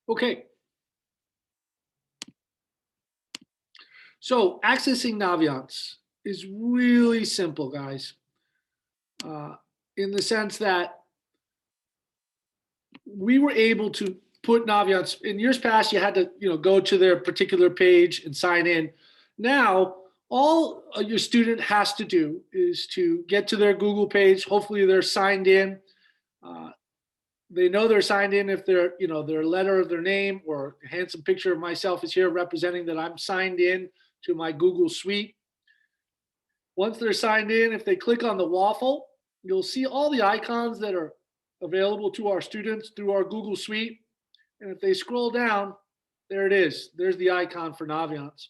Okay, so accessing Naviance is really simple, guys, uh, in the sense that we were able to put Naviance in years past. You had to, go to their particular page and sign in. Now, all your student has to do is to get to their Google page. Hopefully, they're signed in. Uh, they know they're signed in if their letter of their name or a handsome picture of myself is here representing that I'm signed in to my Google Suite. Once they're signed in, if they click on the waffle, you'll see all the icons that are available to our students through our Google Suite. And if they scroll down, there it is. There's the icon for Naviance.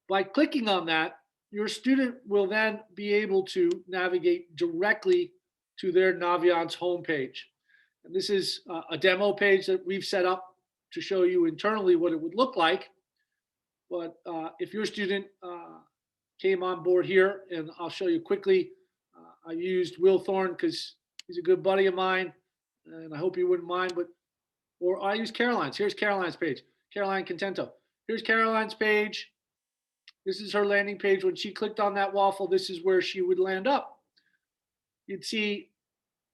By clicking on that, your student will then be able to navigate directly to their Naviance homepage. And this is a demo page that we've set up to show you internally what it would look like. But if your student came on board here, and I'll show you quickly, I used Will Thorne because he's a good buddy of mine, and I hope you wouldn't mind. Or I use Caroline's. Here's Caroline's page, Caroline Contento. Here's Caroline's page. This is her landing page. When she clicked on that waffle, this is where she would land up. You'd see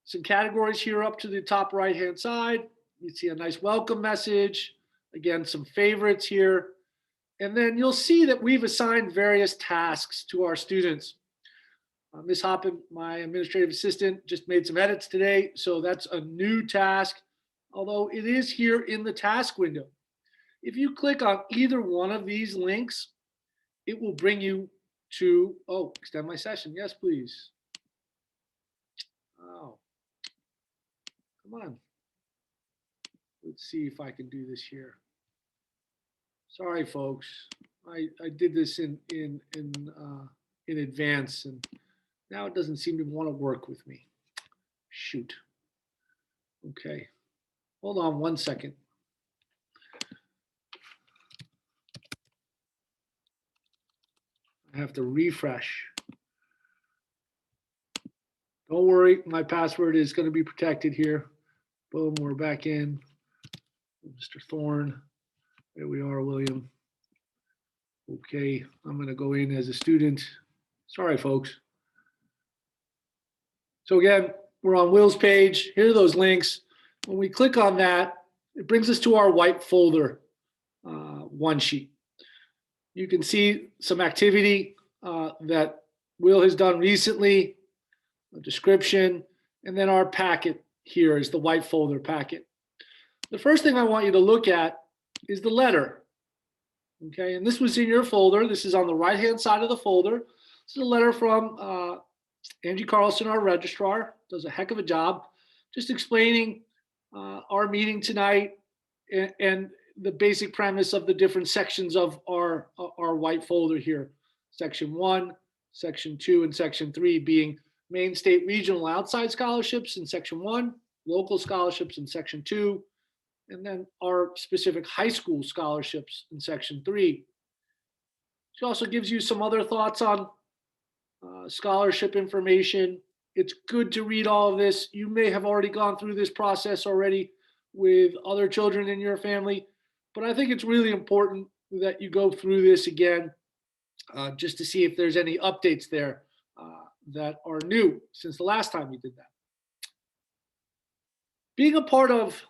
some categories here up to the top right-hand side. You'd see a nice welcome message. Again, some favorites here. And then you'll see that we've assigned various tasks to our students. Ms. Hoppen, my administrative assistant, just made some edits today. So that's a new task, although it is here in the task window. If you click on either one of these links, it will bring you to, extend my session. Yes, please. Oh, come on. Let's see if I can do this here. Sorry, folks. I did this in advance, and now it doesn't seem to want to work with me. Shoot. Okay. Hold on one second. I have to refresh. Don't worry, my password is going to be protected here. Boom, we're back in. Mr. Thorne. There we are, William. Okay, I'm going to go in as a student. Sorry, folks. So again, we're on Will's page. Here are those links. When we click on that, it brings us to our white folder one sheet. You can see some activity that Will has done recently, a description, and then our packet here is the white folder packet. The first thing I want you to look at is the letter. Okay, and this was in your folder. This is on the right-hand side of the folder. This is a letter from Angie Carlson, our registrar, does a heck of a job, just explaining our meeting tonight and the basic premise of the different sections of our white folder here. Section 1, Section 2, and Section 3 being Maine, state, regional, outside scholarships in Section 1, local scholarships in Section 2, and then our specific high school scholarships in Section 3. She also gives you some other thoughts on scholarship information. It's good to read all of this. You may have already gone through this process already with other children in your family, but I think it's really important that you go through this again just to see if there's any updates there that are new since the last time you did that. Being a part of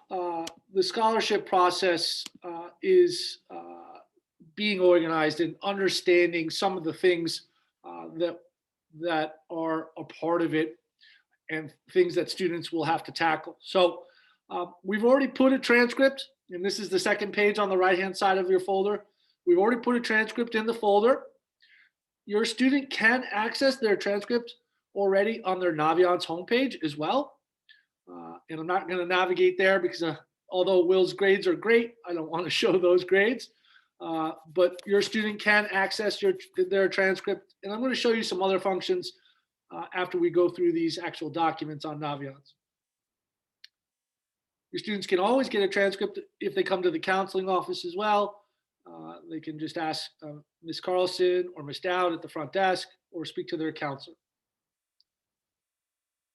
the scholarship process is being organized and understanding some of the things that are a part of it and things that students will have to tackle. So we've already put a transcript, and this is the second page on the right-hand side of your folder. We've already put a transcript in the folder. Your student can access their transcript already on their Naviance homepage as well. And I'm not going to navigate there because although Will's grades are great, I don't want to show those grades. But your student can access their transcript. And I'm going to show you some other functions after we go through these actual documents on Naviance. Your students can always get a transcript if they come to the counseling office as well. They can just ask Ms. Carlson or Ms. Dowd at the front desk or speak to their counselor.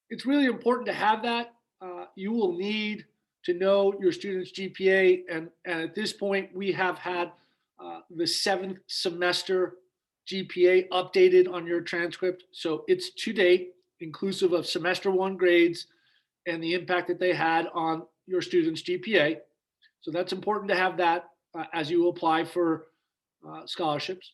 It's really important to have that. You will need to know your student's GPA. And at this point, we have had the 7th semester GPA updated on your transcript. So it's to date, inclusive of semester 1 grades and the impact that they had on your student's GPA. So that's important to have that as you apply for scholarships.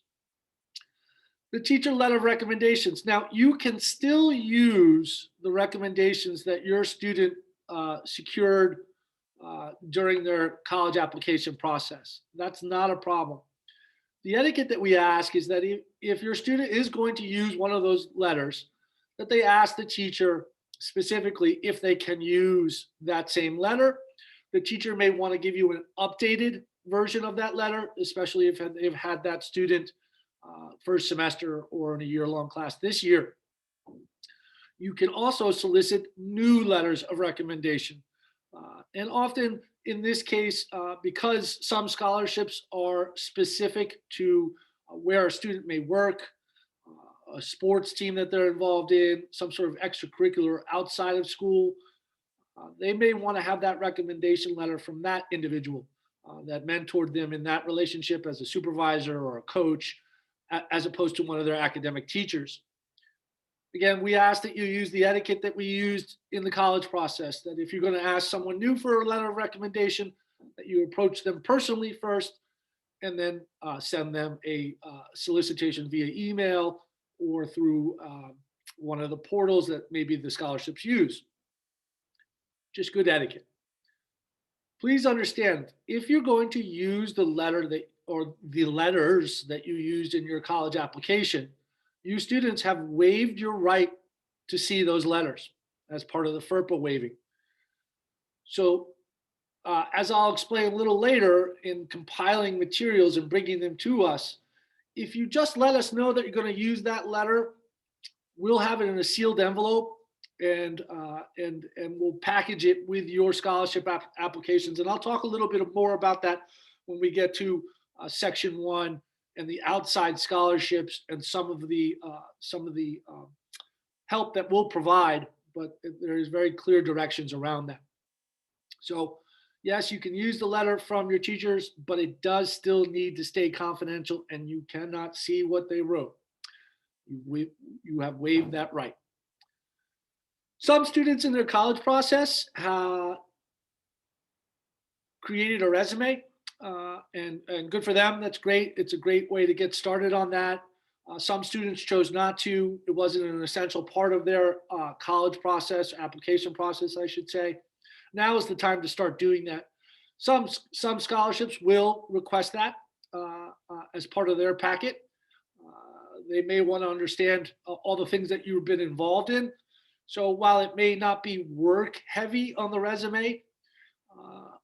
The teacher letter of recommendations. Now, you can still use the recommendations that your student secured during their college application process. That's not a problem. The etiquette that we ask is that if your student is going to use one of those letters, that they ask the teacher specifically if they can use that same letter. The teacher may want to give you an updated version of that letter, especially if they've had that student first semester or in a year-long class this year. You can also solicit new letters of recommendation. And often in this case, because some scholarships are specific to where a student may work, a sports team that they're involved in, some sort of extracurricular outside of school, they may want to have that recommendation letter from that individual that mentored them in that relationship as a supervisor or a coach, as opposed to one of their academic teachers. Again, we ask that you use the etiquette that we used in the college process, that if you're going to ask someone new for a letter of recommendation, that you approach them personally first and then send them a solicitation via email or through one of the portals that maybe the scholarships use. Just good etiquette. Please understand, if you're going to use the letter that or the letters that you used in your college application, you students have waived your right to see those letters as part of the FERPA waiving. So as I'll explain a little later in compiling materials and bringing them to us, if you just let us know that you're going to use that letter, we'll have it in a sealed envelope and we'll package it with your scholarship applications. And I'll talk a little bit more about that when we get to section 1 and the outside scholarships and some of the help that we'll provide, but there is very clear directions around that. So yes, you can use the letter from your teachers, but it does still need to stay confidential and you cannot see what they wrote. You have waived that right. Some students in their college process created a resume, and good for them. That's great. It's a great way to get started on that. Some students chose not to. It wasn't an essential part of their college process, application process, I should say. Now is the time to start doing that. Some scholarships will request that as part of their packet. They may want to understand all the things that you've been involved in. So while it may not be work heavy on the resume,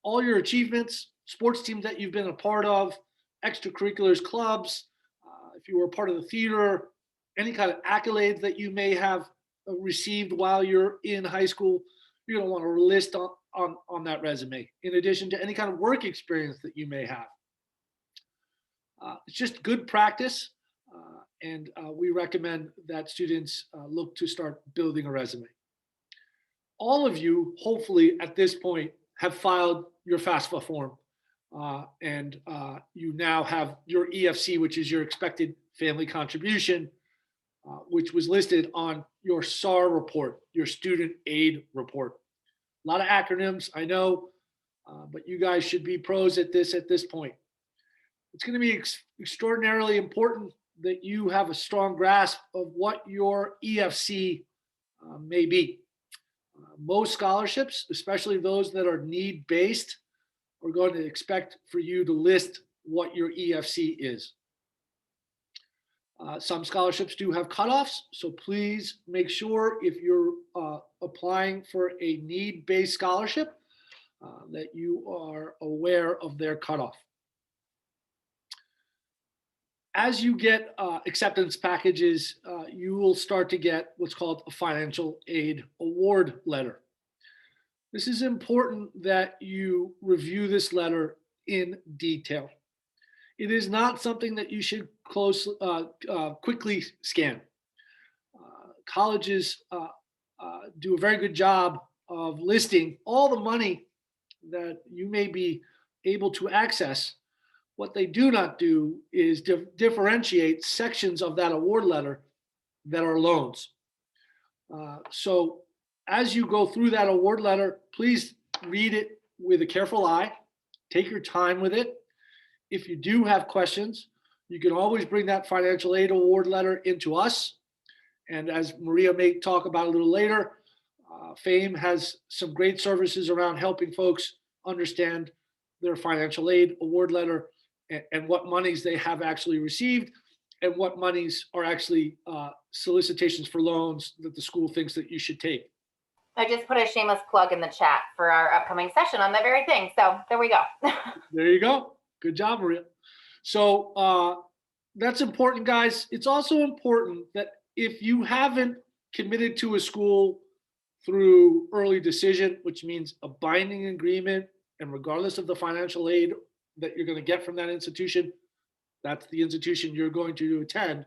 all your achievements, sports teams that you've been a part of, extracurriculars, clubs, if you were a part of the theater, any kind of accolades that you may have received while you're in high school, you're going to want to list on that resume, in addition to any kind of work experience that you may have. It's just good practice, and we recommend that students look to start building a resume. All of you, hopefully at this point, have filed your FAFSA form, and you now have your EFC, which is your expected family contribution, which was listed on your SAR report, your student aid report. A lot of acronyms, I know, but you guys should be pros at this point. It's going to be extraordinarily important that you have a strong grasp of what your EFC may be. Most scholarships, especially those that are need-based, are going to expect for you to list what your EFC is. Some scholarships do have cutoffs, so please make sure if you're applying for a need-based scholarship that you are aware of their cutoff. As you get acceptance packages, you will start to get what's called a financial aid award letter. This is important that you review this letter in detail. It is not something that you should quickly scan. Colleges do a very good job of listing all the money that you may be able to access, what they do not do is differentiate sections of that award letter that are loans. So as you go through that award letter, please read it with a careful eye. Take your time with it. If you do have questions, you can always bring that financial aid award letter into us. And as Maria may talk about a little later, FAME has some great services around helping folks understand their financial aid award letter and what monies they have actually received and what monies are actually solicitations for loans that the school thinks that you should take. I just put a shameless plug in the chat for our upcoming session on that very thing. So there we go. There you go. Good job, Maria. So that's important, guys. It's also important that if you haven't committed to a school through early decision, which means a binding agreement, and regardless of the financial aid that you're going to get from that institution, that's the institution you're going to attend.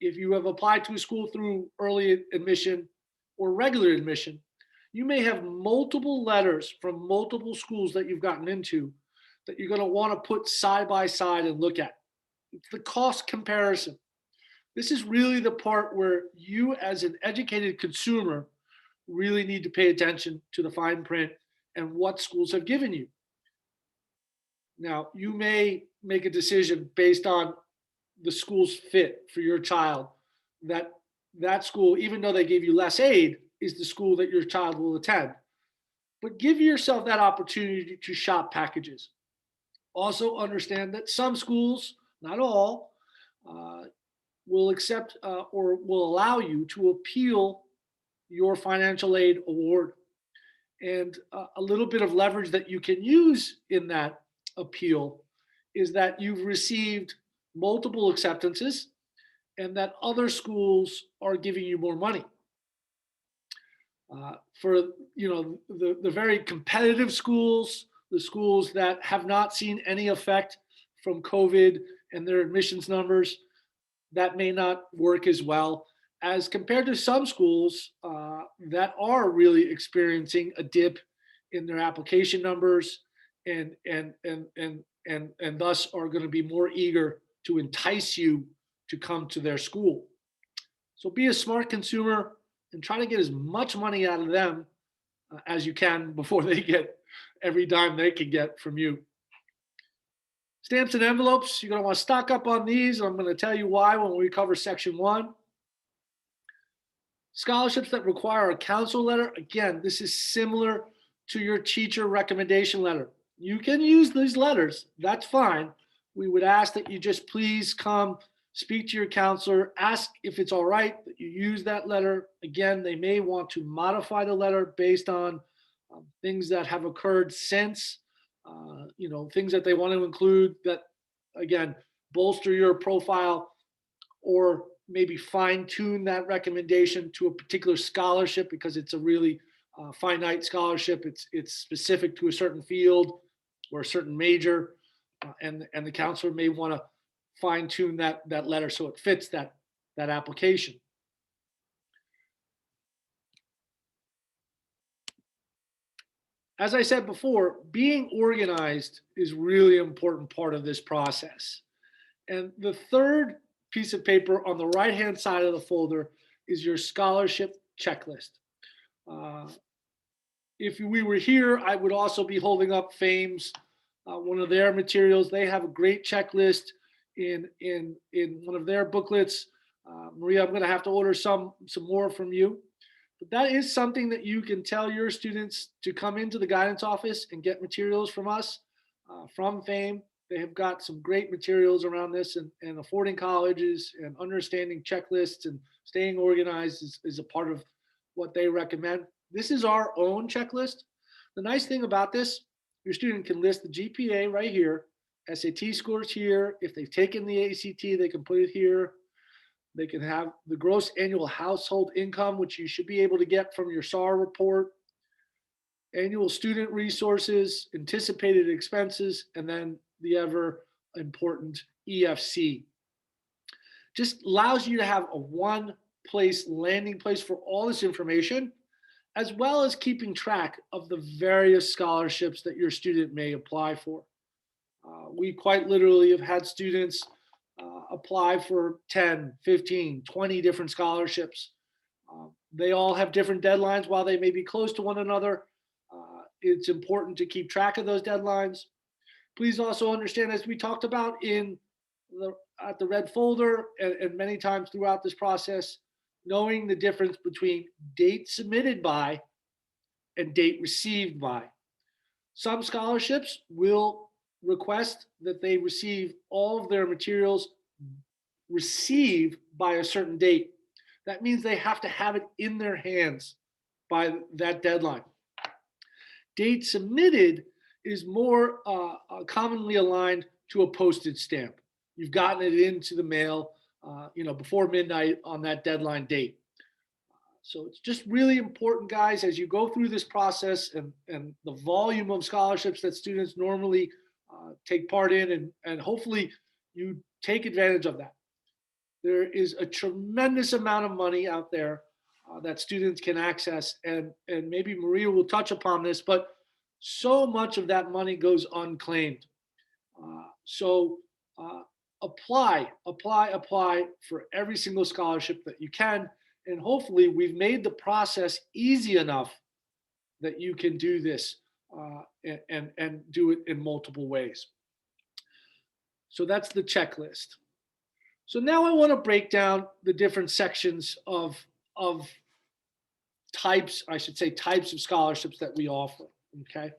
If you have applied to a school through early admission or regular admission, you may have multiple letters from multiple schools that you've gotten into that you're going to want to put side by side and look at. It's the cost comparison. This is really the part where you, as an educated consumer, really need to pay attention to the fine print and what schools have given you. Now, you may make a decision based on the school's fit for your child, that school, even though they gave you less aid, is the school that your child will attend. But give yourself that opportunity to shop packages. Also understand that some schools, not all, will accept or will allow you to appeal your financial aid award. And a little bit of leverage that you can use in that appeal is that you've received multiple acceptances and that other schools are giving you more money. For the very competitive schools, the schools that have not seen any effect from COVID and their admissions numbers, that may not work as well as compared to some schools that are really experiencing a dip in their application numbers and thus are going to be more eager to entice you to come to their school. So be a smart consumer and try to get as much money out of them as you can before they get every dime they can get from you. Stamps and envelopes, you're going to want to stock up on these. I'm going to tell you why when we cover section 1. Scholarships that require a council letter. Again, this is similar to your teacher recommendation letter. You can use these letters. That's fine. We would ask that you just please come speak to your counselor, ask if it's all right that you use that letter. Again, they may want to modify the letter based on things that have occurred since, things that they want to include that, again, bolster your profile or maybe fine tune that recommendation to a particular scholarship because it's a really finite scholarship. It's specific to a certain field or a certain major, and the counselor may want to fine tune that letter so it fits that application. As I said before, being organized is really an important part of this process. And the third piece of paper on the right-hand side of the folder is your scholarship checklist. If we were here, I would also be holding up FAME's, one of their materials. They have a great checklist in one of their booklets. Maria, I'm going to have to order some more from you. But that is something that you can tell your students to come into the guidance office and get materials from us, from FAME. They have got some great materials around this, and affording colleges and understanding checklists and staying organized is a part of what they recommend. This is our own checklist. The nice thing about this, your student can list the GPA right here, SAT scores here. If they've taken the ACT, they can put it here. They can have the gross annual household income, which you should be able to get from your SAR report, annual student resources, anticipated expenses, and then the ever important EFC. Just allows you to have a one place landing place for all this information. as well as keeping track of the various scholarships that your student may apply for. We quite literally have had students apply for 10, 15, 20 different scholarships. They all have different deadlines. While they may be close to one another, it's important to keep track of those deadlines. Please also understand, as we talked about at the red folder and many times throughout this process, knowing the difference between date submitted by and date received by. Some scholarships will request that they receive all of their materials received by a certain date. That means they have to have it in their hands by that deadline. Date submitted is more commonly aligned to a postage stamp. You've gotten it into the mail, before midnight on that deadline date. So it's just really important, guys, as you go through this process and the volume of scholarships that students normally take part in, and hopefully you take advantage of that. There is a tremendous amount of money out there that students can access, and maybe Maria will touch upon this, but so much of that money goes unclaimed. So apply for every single scholarship that you can, and hopefully we've made the process easy enough that you can do this and do it in multiple ways. So that's the checklist. So now I want to break down the different sections of types, I should say, types of scholarships that we offer. Okay.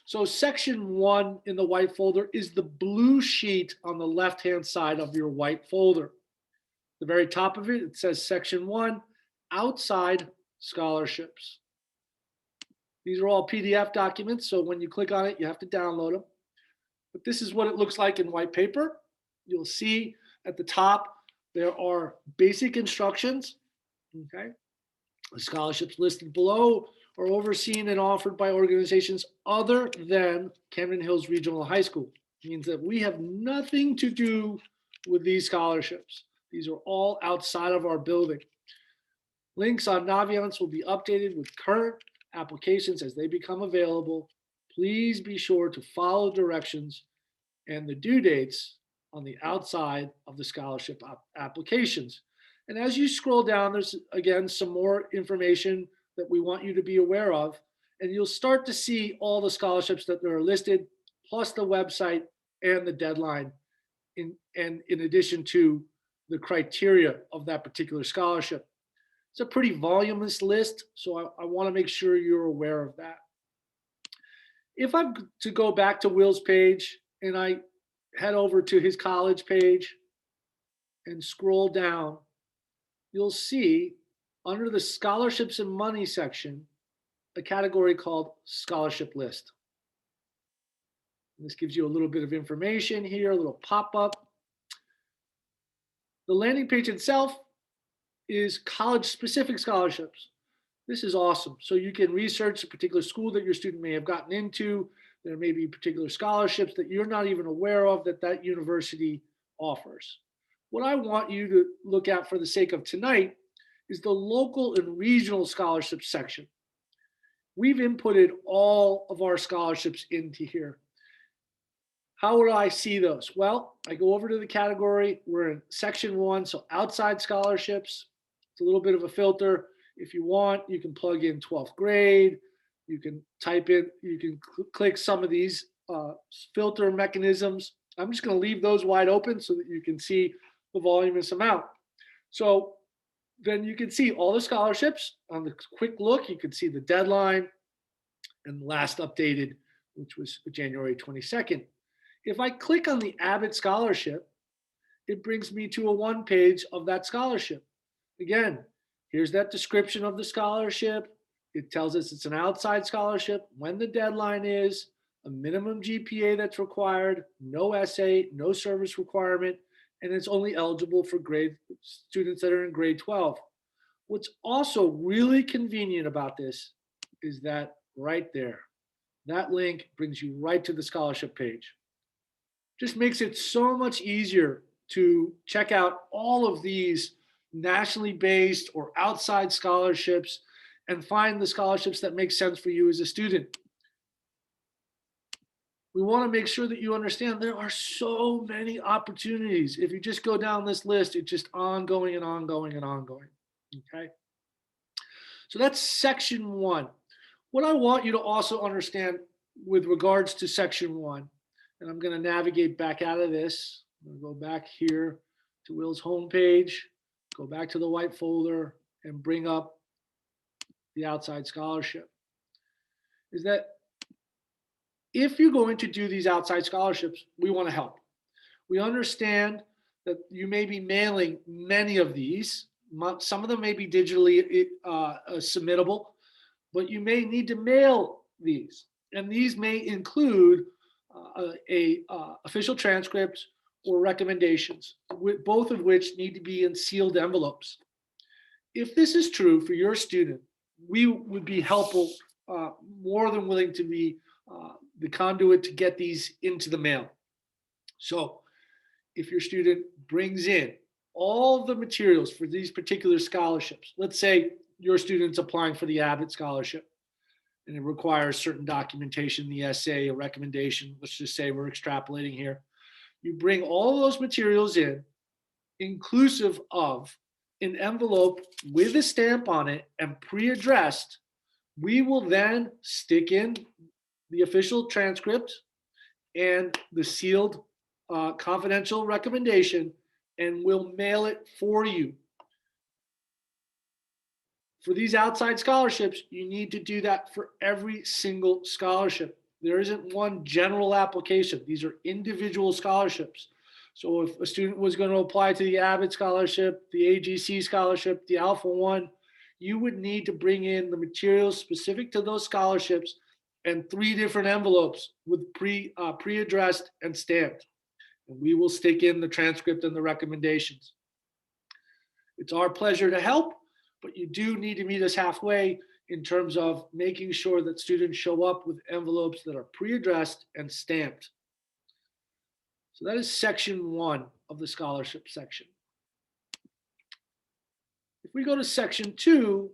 So section 1 in the white folder is the blue sheet on the left-hand side of your white folder. The very top of it, it says section 1, outside scholarships. These are all PDF documents, so when you click on it, you have to download them. But this is what it looks like in white paper. You'll see at the top, there are basic instructions. Okay. The scholarships listed below are overseen and offered by organizations other than Camden Hills Regional High School. It means that we have nothing to do with these scholarships. These are all outside of our building. Links on Naviance will be updated with current applications as they become available. Please be sure to follow directions and the due dates on the outside of the scholarship applications. And as you scroll down, there's again some more information that we want you to be aware of. And you'll start to see all the scholarships that are listed, plus the website and the deadline, in addition to the criteria of that particular scholarship. It's a pretty voluminous list, so I want to make sure you're aware of that. If I'm to go back to Will's page and I head over to his college page and scroll down, you'll see under the scholarships and money section, a category called scholarship list. And this gives you a little bit of information here, a little pop-up. The landing page itself is college-specific scholarships. This is awesome. So you can research a particular school that your student may have gotten into. There may be particular scholarships that you're not even aware of that university offers. What I want you to look at for the sake of tonight is the local and regional scholarships section. We've inputted all of our scholarships into here. How would I see those? Well, I go over to the category. We're in section 1, so outside scholarships. It's a little bit of a filter. If you want, you can plug in 12th grade. You can type in, you can click some of these filter mechanisms. I'm just going to leave those wide open so that you can see the voluminous amount. So then you can see all the scholarships on the quick look. You can see the deadline and last updated, which was January 22nd. If I click on the Abbott scholarship, it brings me to a one page of that scholarship. Again, here's that description of the scholarship. It tells us it's an outside scholarship, when the deadline is, a minimum GPA that's required, no essay, no service requirement, and it's only eligible for students that are in grade 12. What's also really convenient about this is that right there, that link brings you right to the scholarship page. Just makes it so much easier to check out all of these nationally based or outside scholarships and find the scholarships that make sense for you as a student. We want to make sure that you understand there are so many opportunities. If you just go down this list, it's just ongoing and ongoing and ongoing. Okay. So that's section 1. What I want you to also understand with regards to section 1, and I'm going to navigate back out of this. I'm going to go back here to Will's homepage, go back to the white folder, and bring up the outside scholarship. Is that if you're going to do these outside scholarships, we want to help. We understand that you may be mailing many of these. Some of them may be digitally submittable, but you may need to mail these. And these may include official transcripts or recommendations, both of which need to be in sealed envelopes. If this is true for your student, we would be helpful, more than willing to be the conduit to get these into the mail. So if your student brings in all the materials for these particular scholarships, let's say your student's applying for the Abbott Scholarship and it requires certain documentation, the essay, a recommendation, let's just say we're extrapolating here. You bring all those materials in, inclusive of an envelope with a stamp on it and pre-addressed. We will then stick in the official transcript and the sealed confidential recommendation, and we'll mail it for you. For these outside scholarships, you need to do that for every single scholarship. There isn't one general application. These are individual scholarships. So if a student was going to apply to the Abbott Scholarship, the AGC Scholarship, the Alpha One, you would need to bring in the materials specific to those scholarships and 3 different envelopes with pre-addressed and stamped. And we will stick in the transcript and the recommendations. It's our pleasure to help, but you do need to meet us halfway in terms of making sure that students show up with envelopes that are pre-addressed and stamped. So that is section 1 of the scholarship section. If we go to section 2,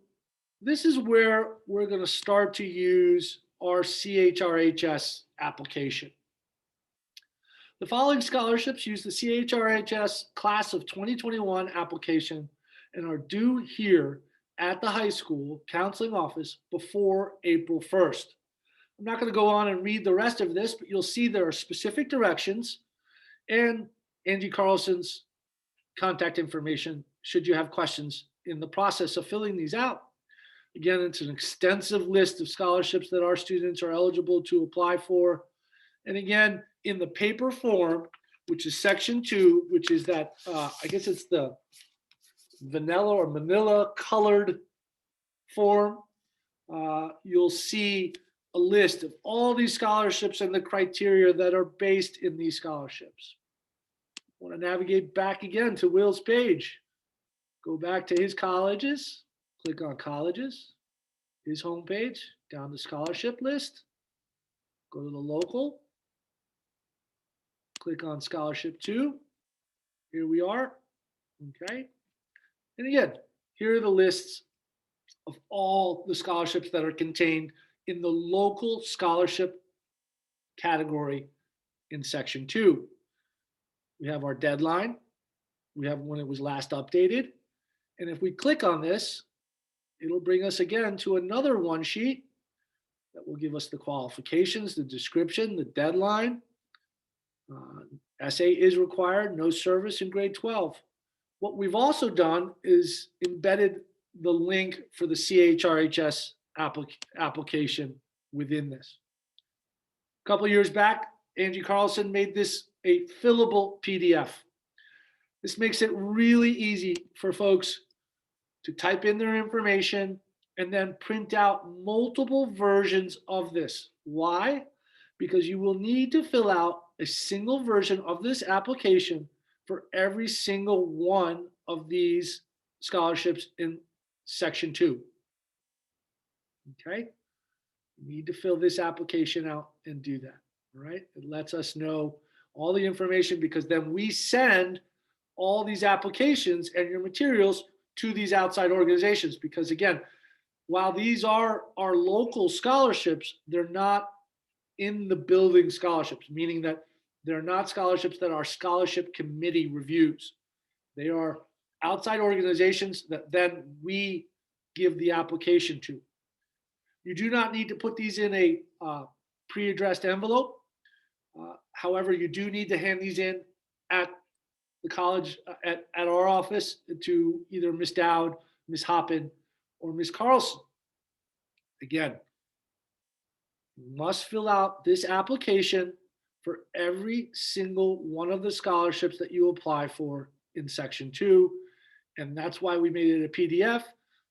this is where we're going to start to use our CHRHS application. The following scholarships use the CHRHS class of 2021 application and are due here at the high school counseling office before April 1st. I'm not going to go on and read the rest of this, but you'll see there are specific directions and Angie Carlson's contact information should you have questions in the process of filling these out. Again, it's an extensive list of scholarships that our students are eligible to apply for. And again, in the paper form, which is section 2, which is that, I guess it's the vanilla or manila colored form, you'll see a list of all these scholarships and the criteria that are based in these scholarships. I want to navigate back again to Will's page. Go back to his colleges, click on colleges, his homepage, down the scholarship list, go to the local, click on scholarship 2. Here we are, okay? And again, here are the lists of all the scholarships that are contained in the local scholarship category in section 2. We have our deadline. We have when it was last updated. And if we click on this, it'll bring us again to another one sheet that will give us the qualifications, the description, the deadline. Essay is required, no service in grade 12. What we've also done is embedded the link for the CHRHS application within this. A couple of years back, Angie Carlson made this a fillable PDF. This makes it really easy for folks to type in their information and then print out multiple versions of this. Why? Because you will need to fill out a single version of this application for every single one of these scholarships in section 2. Okay? You need to fill this application out and do that. All right? It lets us know all the information because then we send all these applications and your materials to these outside organizations because again, while these are our local scholarships, they're not in the building scholarships, meaning that they're not scholarships that our scholarship committee reviews. They are outside organizations that then we give the application to. You do not need to put these in a pre-addressed envelope. However, you do need to hand these in at the college, at our office, to either Ms. Dowd, Ms. Hoppin, or Ms. Carlson. Again, you must fill out this application for every single one of the scholarships that you apply for in section 2. And that's why we made it a PDF.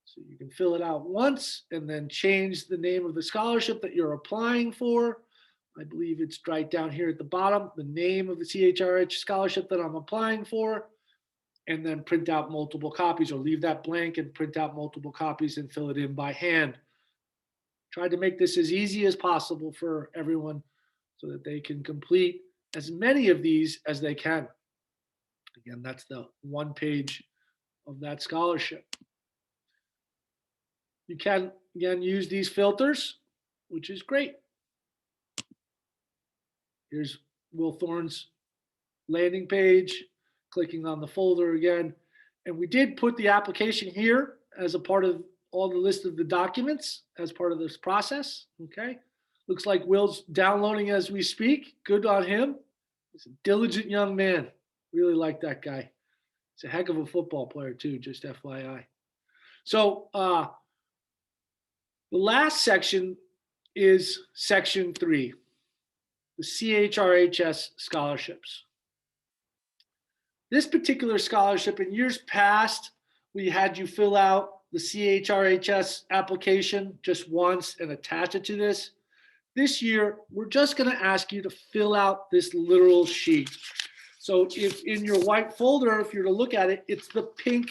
So you can fill it out once and then change the name of the scholarship that you're applying for. I believe it's right down here at the bottom, the name of the CHRH scholarship that I'm applying for, and then print out multiple copies, or leave that blank and print out multiple copies and fill it in by hand. Tried to make this as easy as possible for everyone so that they can complete as many of these as they can. Again, that's the one page of that scholarship. You can, again, use these filters, which is great. Here's Will Thorne's landing page, clicking on the folder again. And we did put the application here as a part of all the list of the documents as part of this process, okay? Looks like Will's downloading as we speak. Good on him. He's a diligent young man. Really like that guy. He's a heck of a football player too, just FYI. So the last section is section 3, the CHRHS scholarships. This particular scholarship, in years past, we had you fill out the CHRHS application just once and attach it to this. This year, we're just going to ask you to fill out this literal sheet. So if in your white folder, if you're to look at it, it's the pink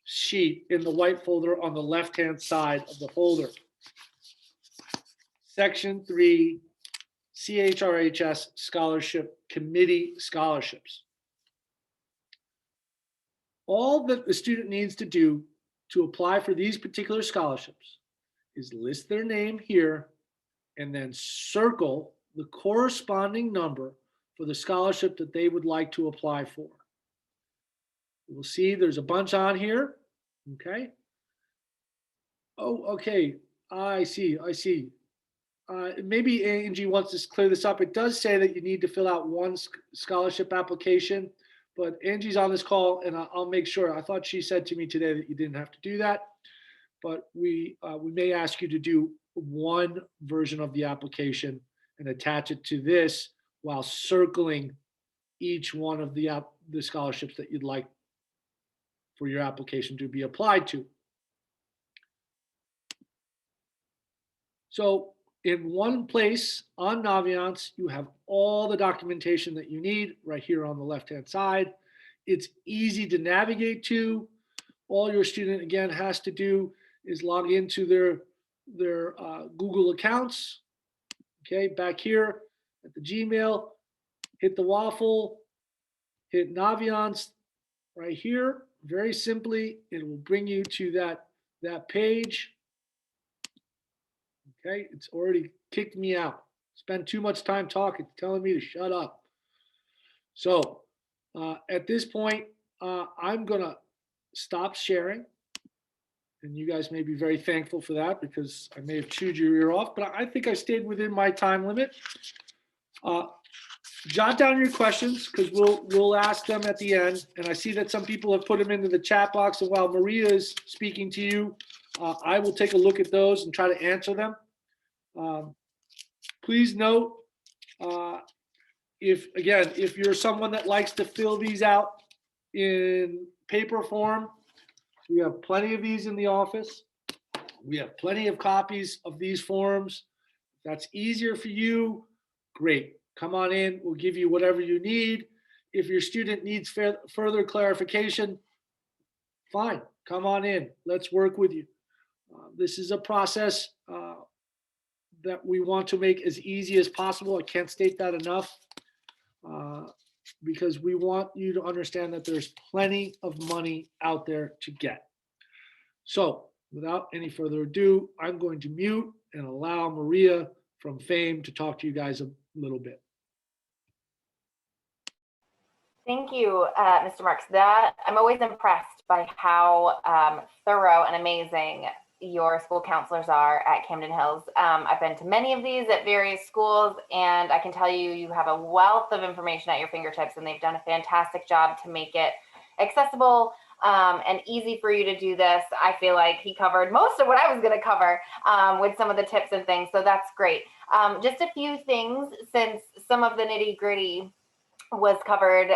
sheet in the white folder on the left-hand side of the folder. Section 3, CHRHS Scholarship Committee Scholarships. All that the student needs to do to apply for these particular scholarships is list their name here and then circle the corresponding number for the scholarship that they would like to apply for. You'll see there's a bunch on here, okay? Oh, okay, I see. Maybe Angie wants to clear this up. It does say that you need to fill out one scholarship application, but Angie's on this call and I'll make sure. I thought she said to me today that you didn't have to do that, but we may ask you to do one version of the application and attach it to this while circling each one of the scholarships that you'd like for your application to be applied to. So in one place on Naviance, you have all the documentation that you need right here on the left-hand side. It's easy to navigate to. All your student, again, has to do is log into their Google accounts. Okay, back here at the Gmail, hit the waffle, hit Naviance right here. Very simply, it will bring you to that page. Okay, it's already kicked me out. Spent too much time talking, telling me to shut up. So at this point, I'm gonna stop sharing. And you guys may be very thankful for that because I may have chewed your ear off, but I think I stayed within my time limit. Jot down your questions because we'll ask them at the end. And I see that some people have put them into the chat box. And while Maria is speaking to you, I will take a look at those and try to answer them. Please note, if you're someone that likes to fill these out in paper form, we have plenty of these in the office. We have plenty of copies of these forms. If that's easier for you, great. Come on in, we'll give you whatever you need. If your student needs further clarification, fine, come on in, let's work with you. This is a process that we want to make as easy as possible. I can't state that enough because we want you to understand that there's plenty of money out there to get. So without any further ado, I'm going to mute and allow Maria from FAME to talk to you guys a little bit. Thank you, Mr. Marks. I'm always impressed by how thorough and amazing your school counselors are at Camden Hills. I've been to many of these at various schools, and I can tell you, you have a wealth of information at your fingertips, and they've done a fantastic job to make it accessible and easy for you to do this. I feel like he covered most of what I was going to cover with some of the tips and things, so that's great. Just a few things, since some of the nitty-gritty was covered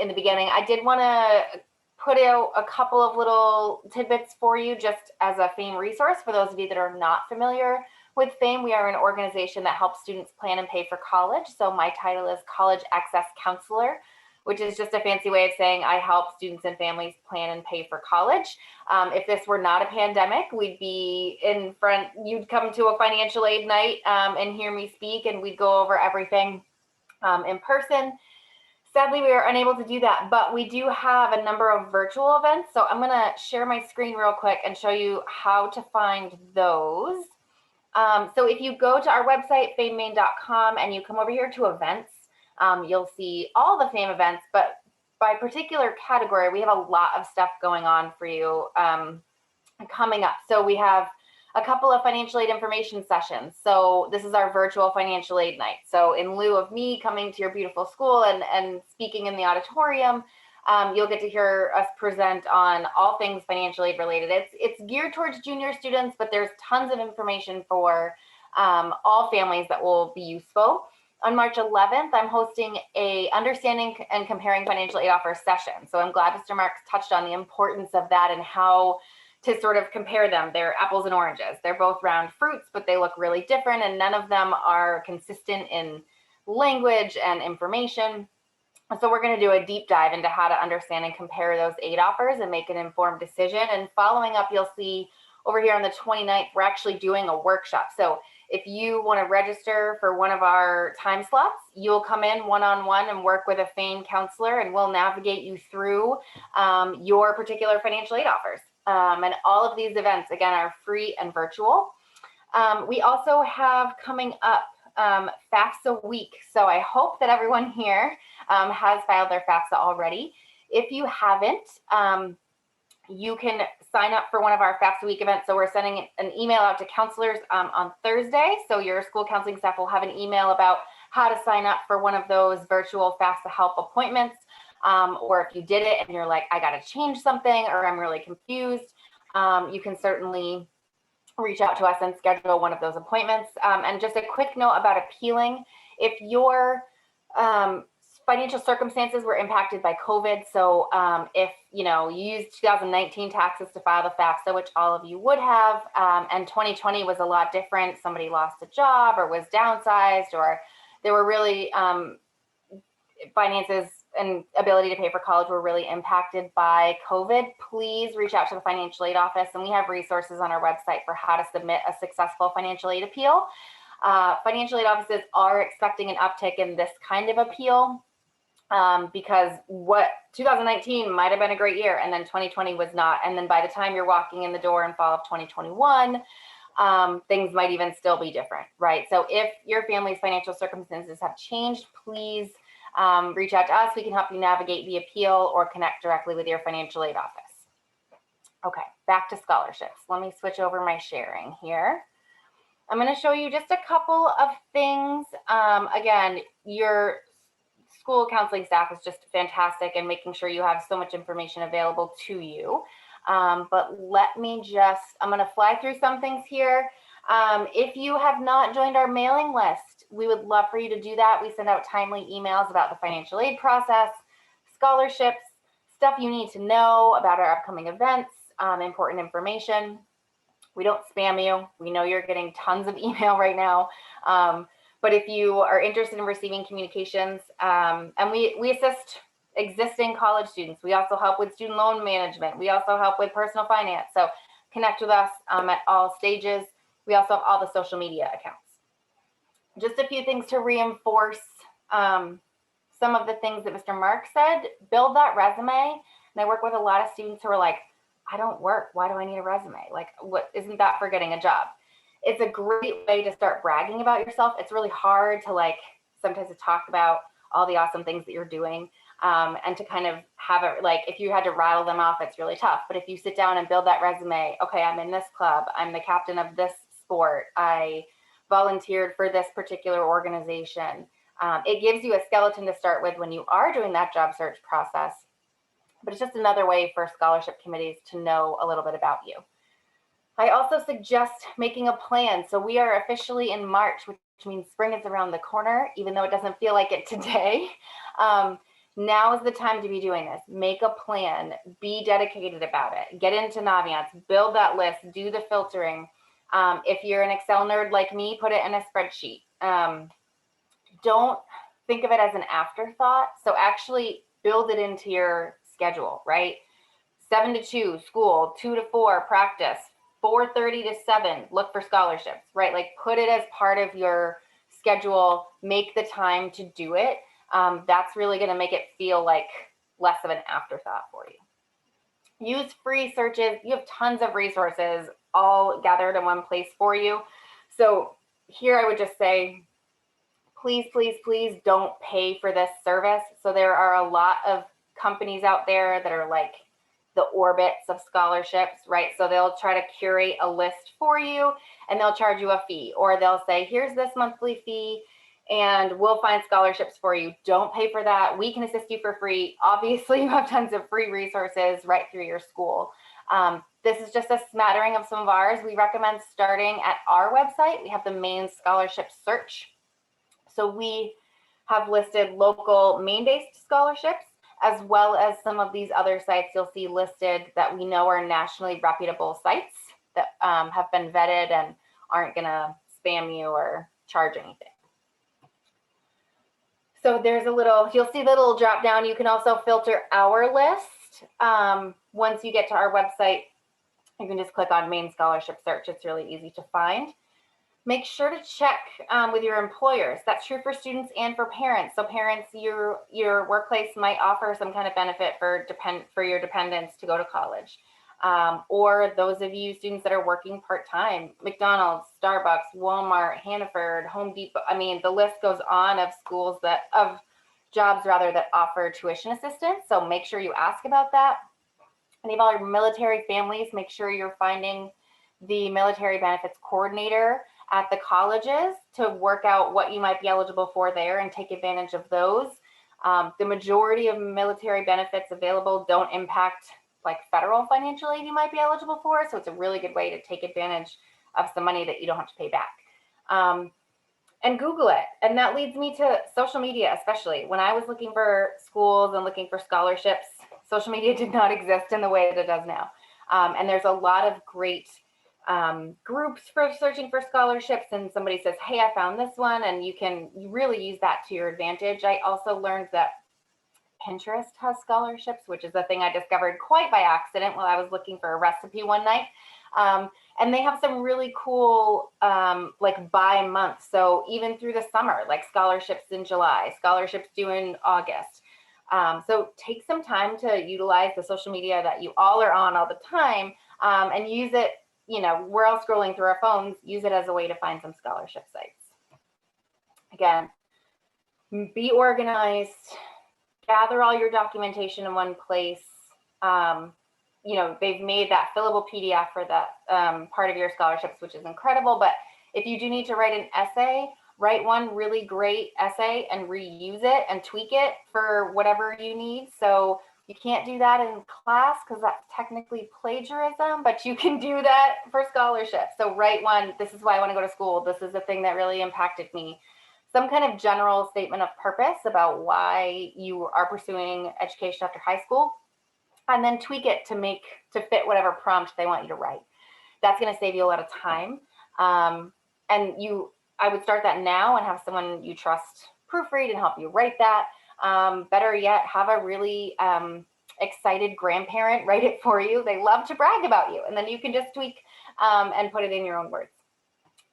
in the beginning. I did want to put out a couple of little tidbits for you just as a FAME resource for those of you that are not familiar with FAME. We are an organization that helps students plan and pay for college. So my title is College Access Counselor, which is just a fancy way of saying I help students and families plan and pay for college. If this were not a pandemic, we'd be in front, you'd come to a financial aid night and hear me speak, and we'd go over everything in person. Sadly, we are unable to do that, but we do have a number of virtual events. So I'm going to share my screen real quick and show you how to find those. So if you go to our website, famemaine.com, and you come over here to events, you'll see all the FAME events, but by particular category, we have a lot of stuff going on for you coming up. So we have a couple of financial aid information sessions. So this is our virtual financial aid night. So in lieu of me coming to your beautiful school and speaking in the auditorium, you'll get to hear us present on all things financial aid related. It's geared towards junior students, but there's tons of information for all families that will be useful. On March 11th, I'm hosting a understanding and comparing financial aid offers session. So I'm glad Mr. Marks touched on the importance of that and how to sort of compare them. They're apples and oranges. They're both round fruits, but they look really different, and none of them are consistent in language and information. So we're going to do a deep dive into how to understand and compare those aid offers and make an informed decision. And following up, you'll see over here on the 29th, we're actually doing a workshop. So if you want to register for one of our time slots, you'll come in one-on-one and work with a FAME counselor, and we'll navigate you through your particular financial aid offers. And all of these events, again, are free and virtual. We also have coming up FAFSA week. So I hope that everyone here has filed their FAFSA already. If you haven't, you can sign up for one of our FAFSA week events. So we're sending an email out to counselors on Thursday. So your school counseling staff will have an email about how to sign up for one of those virtual FAFSA help appointments. Or if you did it and you're like, I got to change something, or I'm really confused, you can certainly reach out to us and schedule one of those appointments. And just a quick note about appealing. If your financial circumstances were impacted by COVID, so if you used 2019 taxes to file the FAFSA, which all of you would have, and 2020 was a lot different, somebody lost a job or was downsized, or there were really finances and ability to pay for college were really impacted by COVID, please reach out to the financial aid office, and we have resources on our website for how to submit a successful financial aid appeal. Financial aid offices are expecting an uptick in this kind of appeal because 2019 might have been a great year, and then 2020 was not. And then by the time you're walking in the door in fall of 2021, things might even still be different, right? So if your family's financial circumstances have changed, please reach out to us. We can help you navigate the appeal or connect directly with your financial aid office. Okay, back to scholarships. Let me switch over my sharing here. I'm going to show you just a couple of things. Again, your school counseling staff is just fantastic in making sure you have so much information available to you. But let me I'm going to fly through some things here. If you have not joined our mailing list, we would love for you to do that. We send out timely emails about the financial aid process, scholarships, stuff you need to know about our upcoming events, important information. We don't spam you. We know you're getting tons of email right now. But if you are interested in receiving communications, and we assist existing college students. We also help with student loan management. We also help with personal finance. So connect with us at all stages. We also have all the social media accounts. Just a few things to reinforce some of the things that Mr. Mark said. Build that resume. And I work with a lot of students who are like, I don't work. Why do I need a resume? Like, what isn't that for getting a job? It's a great way to start bragging about yourself. It's really hard to like sometimes to talk about all the awesome things that you're doing. And to kind of have it like if you had to rattle them off, it's really tough. But if you sit down and build that resume, okay, I'm in this club, I'm the captain of this sport, I volunteered for this particular organization. It gives you a skeleton to start with when you are doing that job search process. But it's just another way for scholarship committees to know a little bit about you. I also suggest making a plan. So we are officially in March, which means spring is around the corner, even though it doesn't feel like it today. Now is the time to be doing this. Make a plan, be dedicated about it, get into Naviance, build that list, do the filtering. If you're an Excel nerd like me, put it in a spreadsheet. Don't think of it as an afterthought. So actually build it into your schedule, right? 7 to 2, school, 2 to 4, practice, 4:30 to 7, look for scholarships, right? Like put it as part of your schedule, make the time to do it. That's really going to make it feel like less of an afterthought for you. Use free searches. You have tons of resources all gathered in one place for you. So here I would just say, please, please, please don't pay for this service. So there are a lot of companies out there that are like the orbits of scholarships, right? So they'll try to curate a list for you and they'll charge you a fee, or they'll say, here's this monthly fee and we'll find scholarships for you. Don't pay for that. We can assist you for free. Obviously, you have tons of free resources right through your school. This is just a smattering of some of ours. We recommend starting at our website. We have the Maine Scholarship Search. So we have listed local Maine-based scholarships, as well as some of these other sites you'll see listed that we know are nationally reputable sites that have been vetted and aren't going to spam you or charge anything. So there's a little, you'll see the little drop down. You can also filter our list. Once you get to our website, you can just click on Maine Scholarship Search. It's really easy to find. Make sure to check with your employers. That's true for students and for parents. So parents, your workplace might offer some kind of benefit for your dependents to go to college. Or those of you students that are working part-time, McDonald's, Starbucks, Walmart, Hannaford, Home Depot. I mean, the list goes on of schools of jobs rather that offer tuition assistance. So make sure you ask about that. Any of all your military families, make sure you're finding the military benefits coordinator at the colleges to work out what you might be eligible for there and take advantage of those. The majority of military benefits available don't impact like federal financial aid you might be eligible for. So it's a really good way to take advantage of some money that you don't have to pay back. And Google it. And that leads me to social media, especially. When I was looking for schools and looking for scholarships, social media did not exist in the way that it does now. And there's a lot of great groups for searching for scholarships, and somebody says, hey, I found this one, and you can really use that to your advantage. I also learned that Pinterest has scholarships, which is a thing I discovered quite by accident while I was looking for a recipe one night. And they have some really cool like by month. So even through the summer, like scholarships in July, scholarships due in August. So take some time to utilize the social media that you all are on all the time and use it. You know, we're all scrolling through our phones, use it as a way to find some scholarship sites. Again, be organized, gather all your documentation in one place. You know, they've made that fillable PDF for that part of your scholarships, which is incredible. But if you do need to write an essay, write one really great essay and reuse it and tweak it for whatever you need. So you can't do that in class because that's technically plagiarism, but you can do that for scholarships. So write one, this is why I want to go to school. This is the thing that really impacted me. Some kind of general statement of purpose about why you are pursuing education after high school, and then tweak it to fit whatever prompt they want you to write. That's going to save you a lot of time. And I would start that now and have someone you trust proofread and help you write that. Better yet, have a really excited grandparent write it for you. They love to brag about you, and then you can just tweak and put it in your own words.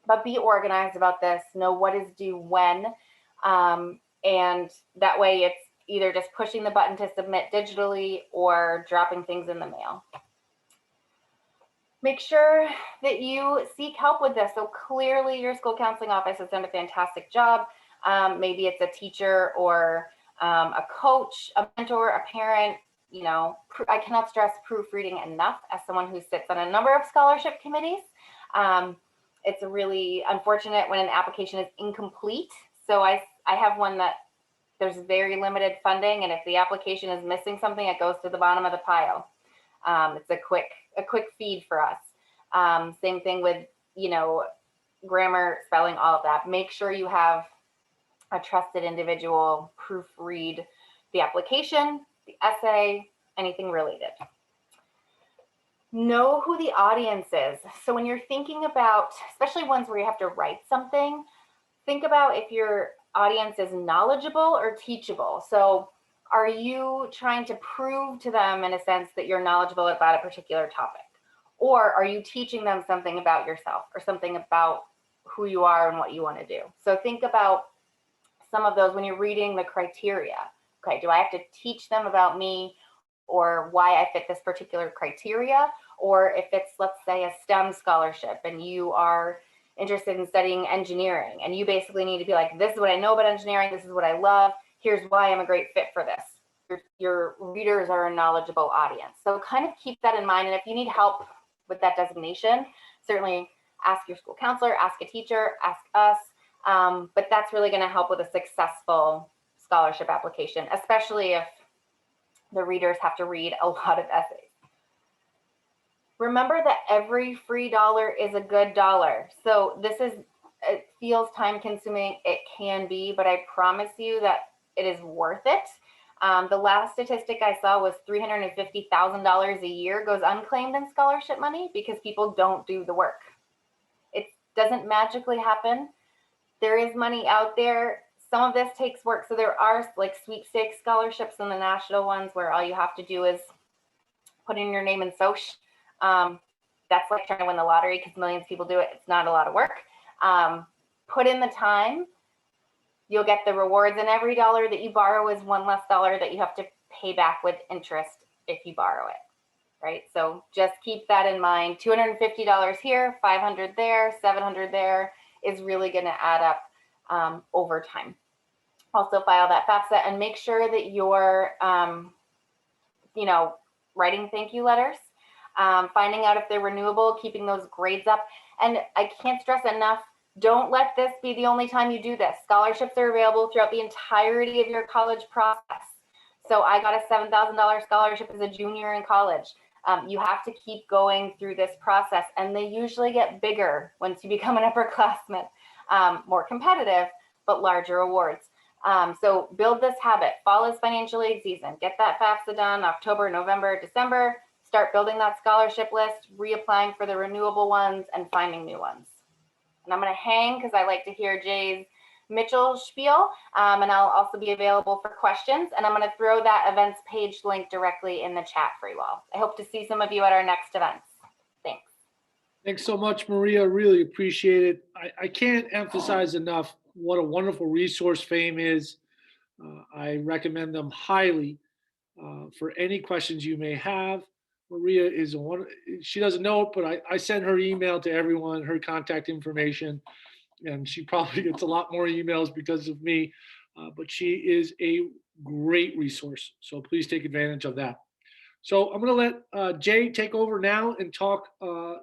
But be organized about this, know what is due when, and that way it's either just pushing the button to submit digitally or dropping things in the mail. make sure that you seek help with this. So clearly your school counseling office has done a fantastic job. Maybe it's a teacher or a coach, a mentor, a parent. You know, I cannot stress proofreading enough as someone who sits on a number of scholarship committees. It's really unfortunate when an application is incomplete. So I have one that there's very limited funding, and if the application is missing something, it goes to the bottom of the pile. It's a quick feed for us. Same thing with, you know, grammar, spelling, all of that. Make sure you have a trusted individual proofread the application, the essay, anything related. Know who the audience is. So when you're thinking about, especially ones where you have to write something, think about if your audience is knowledgeable or teachable. So are you trying to prove to them, in a sense, that you're knowledgeable about a particular topic? Or are you teaching them something about yourself or something about who you are and what you want to do? So think about some of those when you're reading the criteria. Okay, do I have to teach them about me or why I fit this particular criteria? Or if it's, let's say, a STEM scholarship and you are interested in studying engineering and you basically need to be like, this is what I know about engineering, this is what I love, here's why I'm a great fit for this. Your readers are a knowledgeable audience. So kind of keep that in mind. And if you need help with that designation, certainly ask your school counselor, ask a teacher, ask us. But that's really going to help with a successful scholarship application, especially if the readers have to read a lot of essays. Remember that every free dollar is a good dollar. So it feels time consuming. It can be, but I promise you that it is worth it. The last statistic I saw was $350,000 a year goes unclaimed in scholarship money because people don't do the work. It doesn't magically happen. There is money out there. Some of this takes work. So there are like sweepstakes scholarships and the national ones where all you have to do is put in your name and Soch. That's like trying to win the lottery because millions of people do it. It's not a lot of work. Put in the time. You'll get the rewards, and every dollar that you borrow is one less dollar that you have to pay back with interest if you borrow it, right? So just keep that in mind. $250 here, $500 there, $700 there is really going to add up over time. Also file that FAFSA and make sure that you're, writing thank you letters, finding out if they're renewable, keeping those grades up. And I can't stress enough, don't let this be the only time you do this. Scholarships are available throughout the entirety of your college process. So I got a $7,000 scholarship as a junior in college. You have to keep going through this process, and they usually get bigger once you become an upperclassman, more competitive, but larger awards. So build this habit. Fall is financial aid season. Get that FAFSA done October, November, December. Start building that scholarship list, reapplying for the renewable ones, and finding new ones. And I'm going to hang because I like to hear Jay's Mitchell spiel, and I'll also be available for questions. And I'm going to throw that events page link directly in the chat for you all. I hope to see some of you at our next events. Thanks. Thanks so much, Maria. Really appreciate it. I can't emphasize enough what a wonderful resource FAME is. I recommend them highly for any questions you may have. Maria is she doesn't know it, but I send her email to everyone, her contact information, and she probably gets a lot more emails because of me, but she is a great resource. So please take advantage of that. So I'm going to let Jay take over now and talk,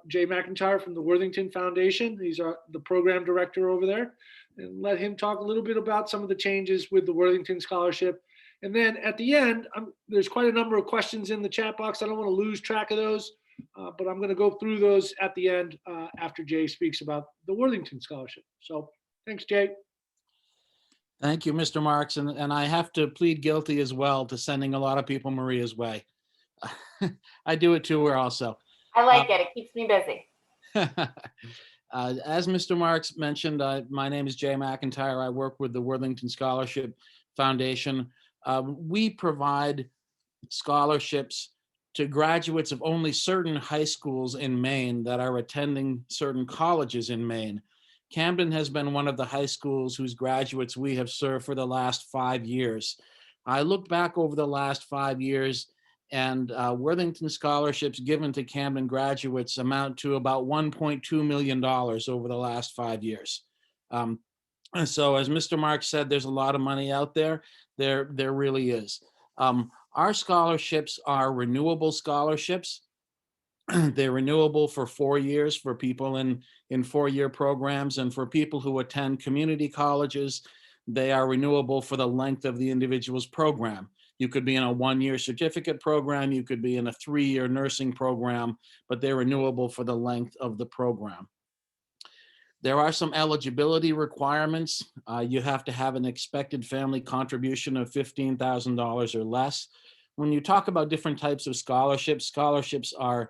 Jay McIntyre from the Worthington Foundation. He's the program director over there, and let him talk a little bit about some of the changes with the Worthington Scholarship. And then at the end, there's quite a number of questions in the chat box. I don't want to lose track of those, but I'm going to go through those at the end after Jay speaks about the Worthington Scholarship. So thanks, Jay. Thank you, Mr. Marks. And I have to plead guilty as well to sending a lot of people Maria's way. I do it to her also. I like it. It keeps me busy. As Mr. Marks mentioned, my name is Jay McIntyre. I work with the Worthington Scholarship Foundation. We provide scholarships to graduates of only certain high schools in Maine that are attending certain colleges in Maine. Camden has been one of the high schools whose graduates we have served for the last 5 years. I look back over the last 5 years, And Worthington scholarships given to Camden graduates amount to about $1.2 million over the last 5 years. And so, as Mr. Marks said, there's a lot of money out there. There really is. Our scholarships are renewable scholarships. They're renewable for 4 years for people in 4-year programs, and for people who attend community colleges, they are renewable for the length of the individual's program. You could be in a 1-year certificate program, you could be in a 3-year nursing program, but they're renewable for the length of the program. There are some eligibility requirements. You have to have an expected family contribution of $15,000 or less. When you talk about different types of scholarships, scholarships are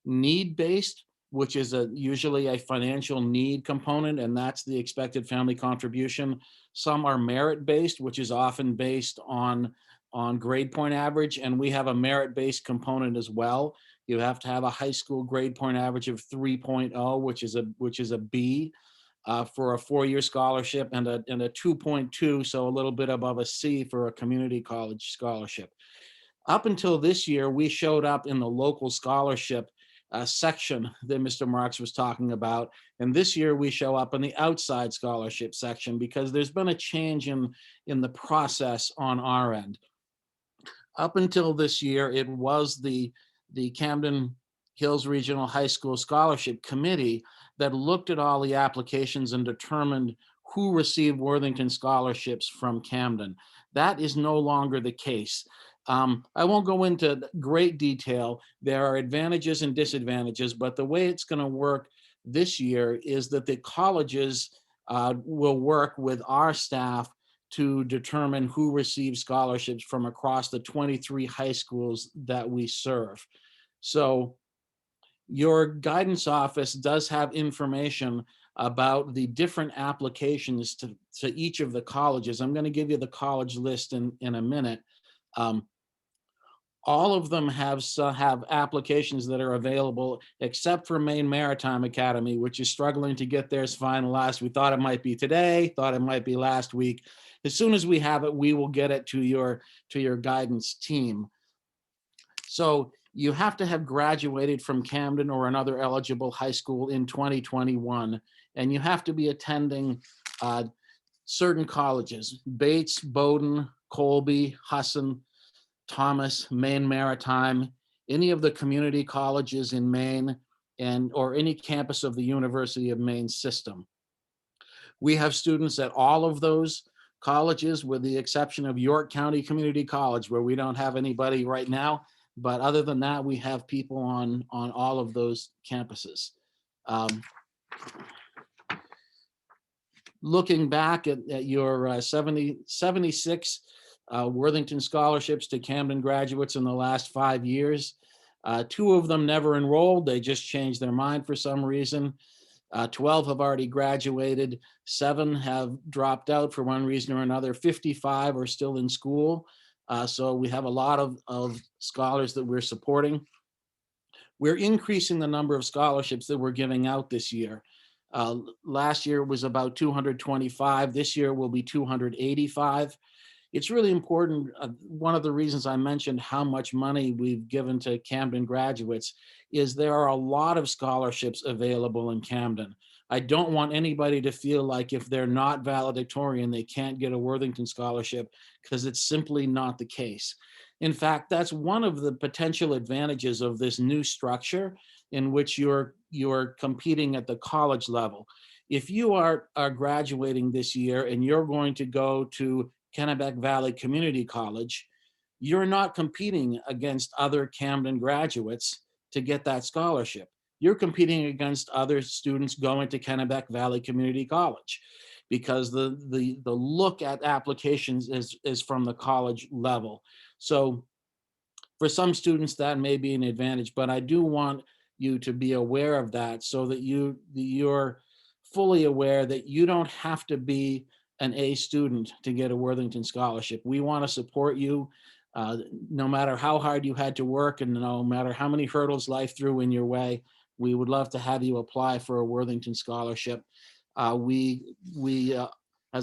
need-based, which is usually a financial need component, and that's the expected family contribution. Some are merit-based, which is often based on grade point average, and we have a merit-based component as well. You have to have a high school grade point average of 3.0, which is a B for a 4-year scholarship, and a 2.2, so a little bit above a C for a community college scholarship. Up until this year, we showed up in the local scholarship section that Mr. Marks was talking about. And this year we show up in the outside scholarship section because there's been a change in the process on our end. Up until this year, it was the Camden Hills Regional High School Scholarship Committee that looked at all the applications and determined who received Worthington scholarships from Camden. That is no longer the case. I won't go into great detail. There are advantages and disadvantages, but the way it's going to work this year is that the colleges will work with our staff to determine who receives scholarships from across the 23 high schools that we serve. So your guidance office does have information about the different applications to each of the colleges. I'm going to give you the college list in a minute. All of them have applications that are available, except for Maine Maritime Academy, which is struggling to get theirs finalized. We thought it might be today, thought it might be last week. As soon as we have it, we will get it to your guidance team. So you have to have graduated from Camden or another eligible high school in 2021, and you have to be attending certain colleges: Bates, Bowdoin, Colby, Husson, Thomas, Maine Maritime, any of the community colleges in Maine, or any campus of the University of Maine system. We have students at all of those colleges, with the exception of York County Community College, where we don't have anybody right now. But other than that, we have people on all of those campuses. Looking back at your 76 Worthington scholarships to Camden graduates in the last 5 years. 2 of them never enrolled. They just changed their mind for some reason. 12 have already graduated. 7 have dropped out for one reason or another. 55 are still in school. So we have a lot of scholars that we're supporting. We're increasing the number of scholarships that we're giving out this year. Last year was about 225. This year will be 285. It's really important. One of the reasons I mentioned how much money we've given to Camden graduates is there are a lot of scholarships available in Camden. I don't want anybody to feel like if they're not valedictorian, they can't get a Worthington scholarship, because it's simply not the case. In fact, that's one of the potential advantages of this new structure in which you're competing at the college level. If you are graduating this year and you're going to go to Kennebec Valley Community College, you're not competing against other Camden graduates to get that scholarship. You're competing against other students going to Kennebec Valley Community College, because the look at applications is from the college level. So for some students that may be an advantage, but I do want you to be aware of that, so that you're fully aware that you don't have to be an A student to get a Worthington scholarship. We want to support you no matter how hard you had to work, and no matter how many hurdles life threw in your way. We would love to have you apply for a Worthington scholarship. As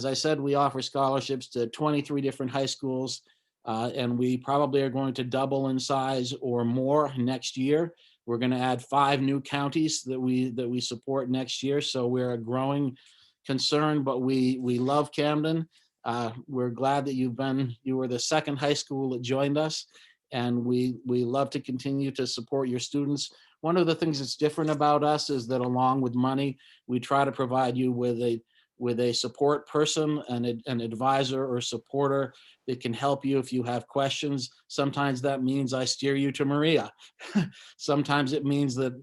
I said, we offer scholarships to 23 different high schools. And we probably are going to double in size or more next year. We're going to add 5 new counties that we support next year. So we're a growing concern, but we love Camden. We're glad that you were the second high school that joined us, and we love to continue to support your students. One of the things that's different about us is that along with money, we try to provide you with a support person and an advisor or supporter that can help you if you have questions. Sometimes that means I steer you to Maria. Sometimes it means that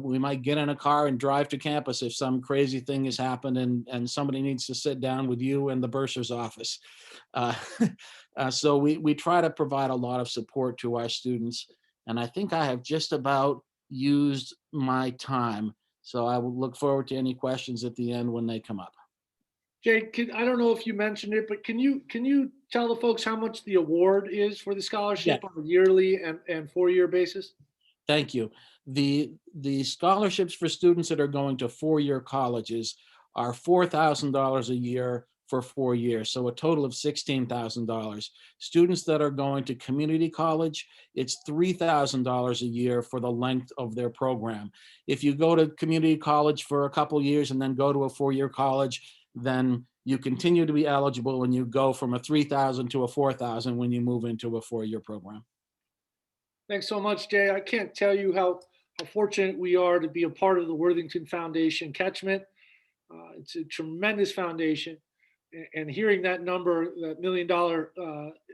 we might get in a car and drive to campus if some crazy thing has happened and somebody needs to sit down with you in the bursar's office. So we try to provide a lot of support to our students. And I think I have just about used my time. So I will look forward to any questions at the end when they come up. Jay, I don't know if you mentioned it, but can you tell the folks how much the award is for the scholarship on a yearly and 4-year basis? Thank you. The scholarships for students that are going to 4-year colleges are $4,000 a year for 4 years, so a total of $16,000. Students that are going to community college, it's $3,000 a year for the length of their program. If you go to community college for a couple years and then go to a 4-year college, then you continue to be eligible and you go from a $3,000 to a $4,000 when you move into a 4-year program. Thanks so much, Jay. I can't tell you how fortunate we are to be a part of the Worthington Foundation Catchment. It's a tremendous foundation. And hearing that number, that $1 million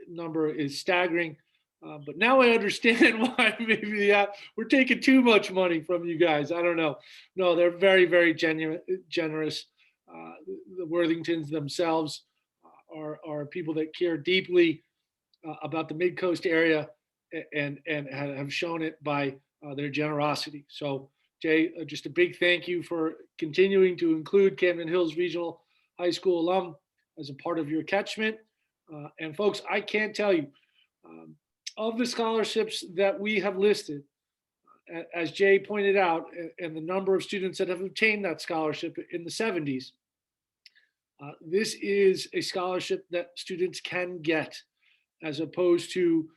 number is staggering. But now I understand why maybe we're taking too much money from you guys. I don't know. No, they're very, very generous. The Worthingtons themselves are people that care deeply about the Mid-Coast area and have shown it by their generosity. So Jay, just a big thank you for continuing to include Camden Hills Regional High School alum as a part of your catchment. And folks, I can't tell you, of the scholarships that we have listed, as Jay pointed out, and the number of students that have obtained that scholarship in the 70s, this is a scholarship that students can get, as opposed to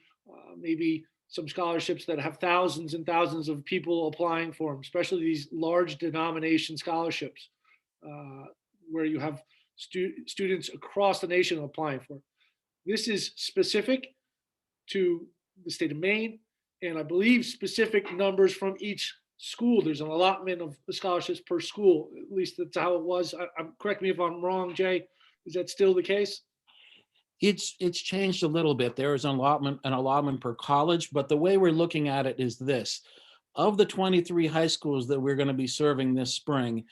maybe some scholarships that have thousands and thousands of people applying for them, especially these large denomination scholarships, where you have students across the nation applying for. This is specific to the state of Maine, and I believe specific numbers from each school. There's an allotment of scholarships per school. At least that's how it was. Correct me if I'm wrong, Jay. Is that still the case? It's changed a little bit. There is an allotment per college, but the way we're looking at it is this: of the 23 high schools that we're going to be serving this spring,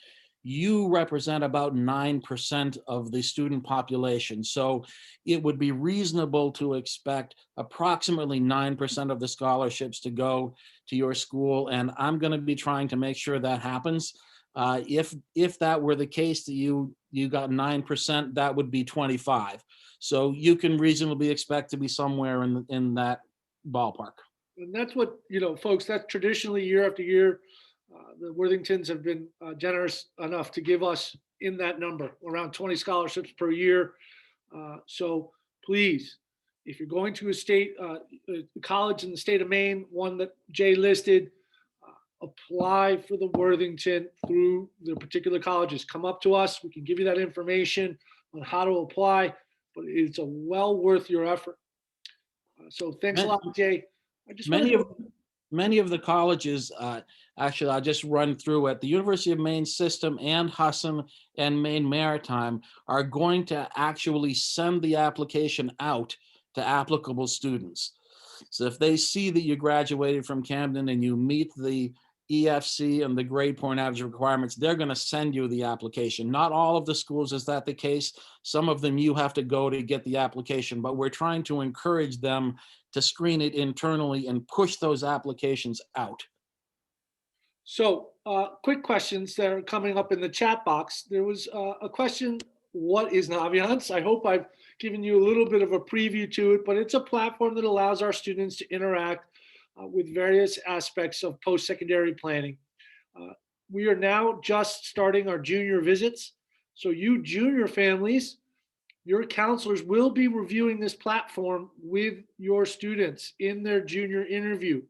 you represent about 9% of the student population. So it would be reasonable to expect approximately 9% of the scholarships to go to your school. And I'm going to be trying to make sure that happens. If that were the case, that you got 9%, that would be 25. So you can reasonably expect to be somewhere in that ballpark. And that's what, folks, that's traditionally year after year, the Worthingtons have been generous enough to give us in that number, around 20 scholarships per year. So please, if you're going to a state college in the state of Maine, one that Jay listed, apply for the Worthington through the particular colleges. Come up to us. We can give you that information on how to apply, but it's a well worth your effort. So thanks a lot, Jay. Many of the colleges, actually, I'll just run through it. The University of Maine System and Husson and Maine Maritime are going to actually send the application out to applicable students. So if they see that you graduated from Camden and you meet the EFC and the grade point average requirements, they're going to send you the application. Not all of the schools is that the case. Some of them you have to go to get the application, but we're trying to encourage them to screen it internally and push those applications out. So quick questions that are coming up in the chat box. There was a question, what is Naviance? I hope I've given you a little bit of a preview to it, but it's a platform that allows our students to interact with various aspects of post-secondary planning. We are now just starting our junior visits. So you junior families Your counselors will be reviewing this platform with your students in their junior interview.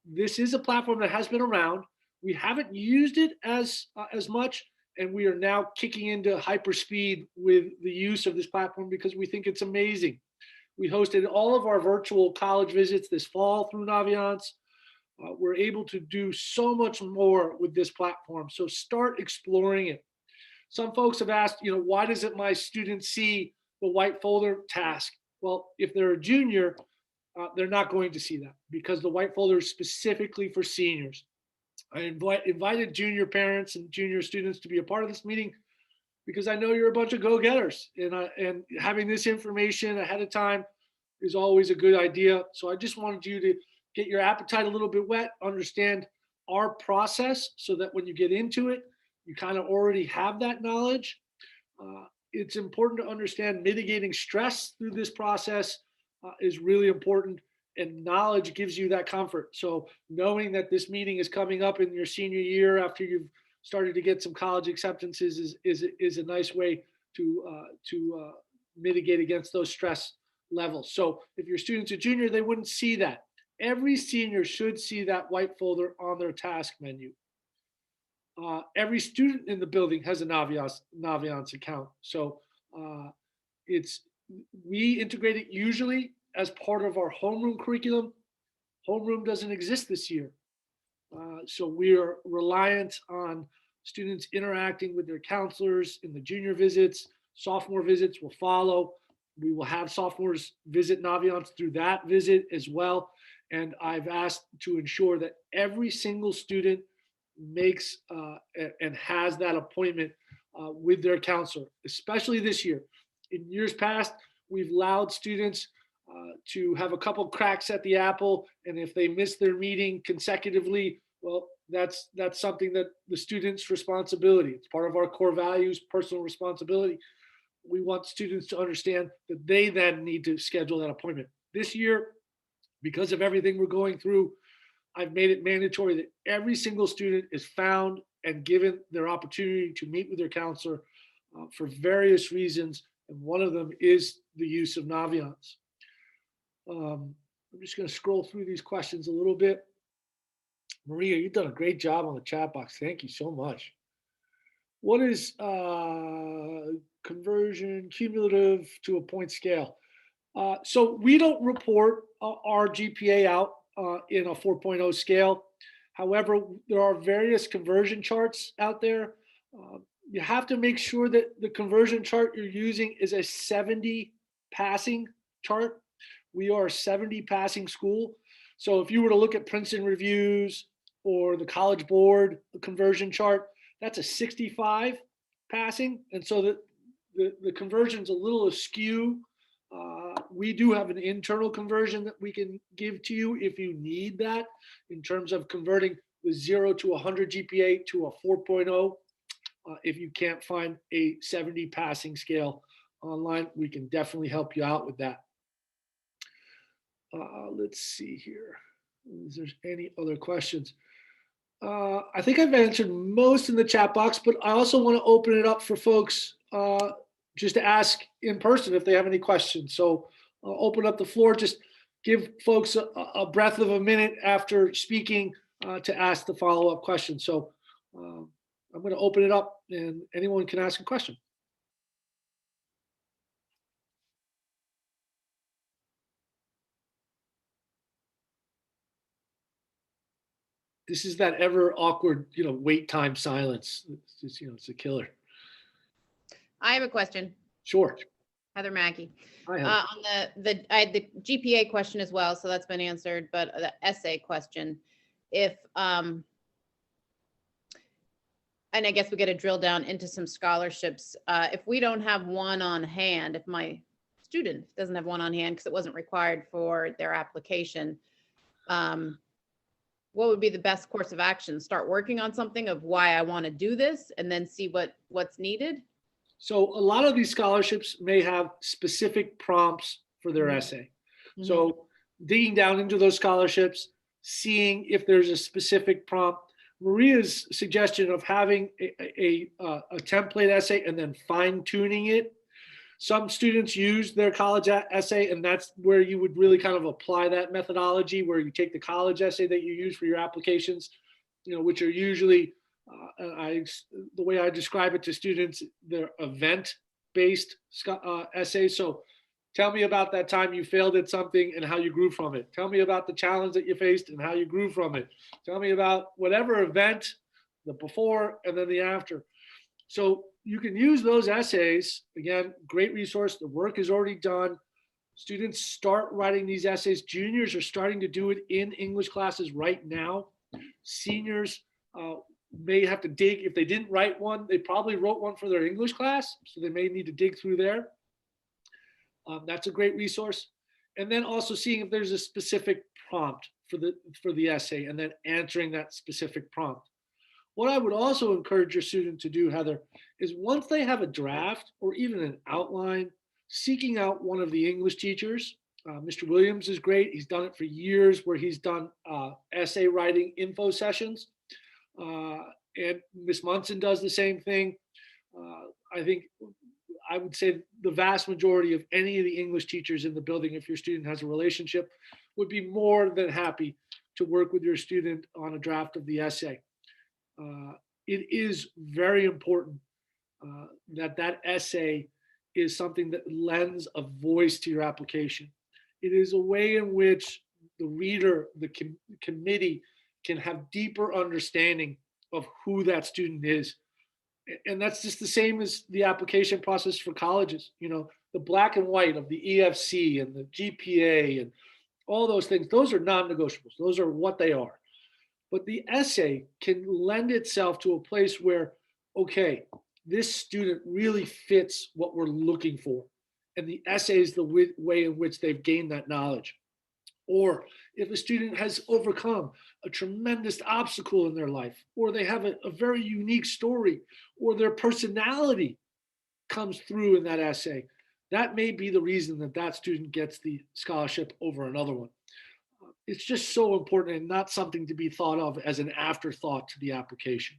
This is a platform that has been around. We haven't used it as much, and we are now kicking into hyperspeed with the use of this platform because we think it's amazing. We hosted all of our virtual college visits this fall through Naviance. We're able to do so much more with this platform. So start exploring it. Some folks have asked, why doesn't my student see the white folder task? Well, if they're a junior, they're not going to see that because the white folder is specifically for seniors. I invited junior parents and junior students to be a part of this meeting because I know you're a bunch of go-getters, and having this information ahead of time is always a good idea. So I just wanted you to get your appetite a little bit wet, understand our process so that when you get into it, you kind of already have that knowledge. It's important to understand mitigating stress through this process is really important, and knowledge gives you that comfort. So knowing that this meeting is coming up in your senior year after you've started to get some college acceptances is a nice way to mitigate against those stress levels. So if your student's a junior, they wouldn't see that. Every senior should see that white folder on their task menu. Every student in the building has a Naviance account. So we integrate it usually as part of our homeroom curriculum. Homeroom doesn't exist this year. So we are reliant on students interacting with their counselors in the junior visits. Sophomore visits will follow. We will have sophomores visit Naviance through that visit as well. And I've asked to ensure that every single student makes and has that appointment with their counselor, especially this year. In years past, we've allowed students to have a couple cracks at the apple, and if they miss their meeting consecutively, well, that's something that the student's responsibility. It's part of our core values, personal responsibility. We want students to understand that they then need to schedule that appointment. This year, because of everything we're going through, I've made it mandatory that every single student is found and given their opportunity to meet with their counselor for various reasons. And one of them is the use of Naviance. I'm just going to scroll through these questions a little bit. Maria, you've done a great job on the chat box. Thank you so much. What is conversion cumulative to a point scale? So we don't report our GPA out in a 4.0 scale. However, there are various conversion charts out there. You have to make sure that the conversion chart you're using is a 70 passing chart. We are a 70 passing school. So if you were to look at Princeton Reviews or the College Board conversion chart, that's a 65 passing. And so the conversion's a little askew. We do have an internal conversion that we can give to you if you need that in terms of converting the 0 to 100 GPA to a 4.0. If you can't find a 70 passing scale online, we can definitely help you out with that. Let's see here. Is there any other questions? I think I've answered most in the chat box, but I also want to open it up for folks just to ask in person if they have any questions. So I'll open up the floor. Just give folks a breath of a minute after speaking to ask the follow-up question. So I'm going to open it up and anyone can ask a question. This is that ever awkward, wait time silence. It's just, it's a killer. I have a question. Sure. Heather Mackey. Hi, Heather. On I had the GPA question as well, so that's been answered, but the essay question, if, and I guess we got to drill down into some scholarships. If we don't have one on hand, if my student doesn't have one on hand because it wasn't required for their application, what would be the best course of action? Start working on something of why I want to do this and then see what's needed? So a lot of these scholarships may have specific prompts for their essay. Mhm. So digging down into those scholarships, seeing if there's a specific prompt. Maria's suggestion of having a template essay and then fine tuning it. Some students use their college essay, and that's where you would really kind of apply that methodology, where you take the college essay that you use for your applications, which are usually, the way I describe it to students, they're event-based essays. So tell me about that time you failed at something and how you grew from it. Tell me about the challenge that you faced and how you grew from it. Tell me about whatever event, the before and then the after. So you can use those essays. Again, great resource. The work is already done. Students start writing these essays. Juniors are starting to do it in English classes right now. Seniors may have to dig. If they didn't write one, they probably wrote one for their English class, so they may need to dig through there. That's a great resource. And then also seeing if there's a specific prompt for the essay, and then answering that specific prompt. What I would also encourage your student to do, Heather, is once they have a draft or even an outline, seeking out one of the English teachers. Mr. Williams is great. He's done it for years, where he's done essay writing info sessions. And Miss Munson does the same thing. I would say the vast majority of any of the English teachers in the building, if your student has a relationship, would be more than happy to work with your student on a draft of the essay. It is very important that essay is something that lends a voice to your application. It is a way in which the reader, the committee, can have deeper understanding of who that student is. And that's just the same as the application process for colleges. The black and white of the EFC and the GPA and all those things, those are non-negotiables. Those are what they are. But the essay can lend itself to a place where, okay, this student really fits what we're looking for. And the essay is the way in which they've gained that knowledge. Or if a student has overcome a tremendous obstacle in their life, or they have a very unique story, or their personality comes through in that essay, that may be the reason that student gets the scholarship over another one. It's just so important, and not something to be thought of as an afterthought to the application.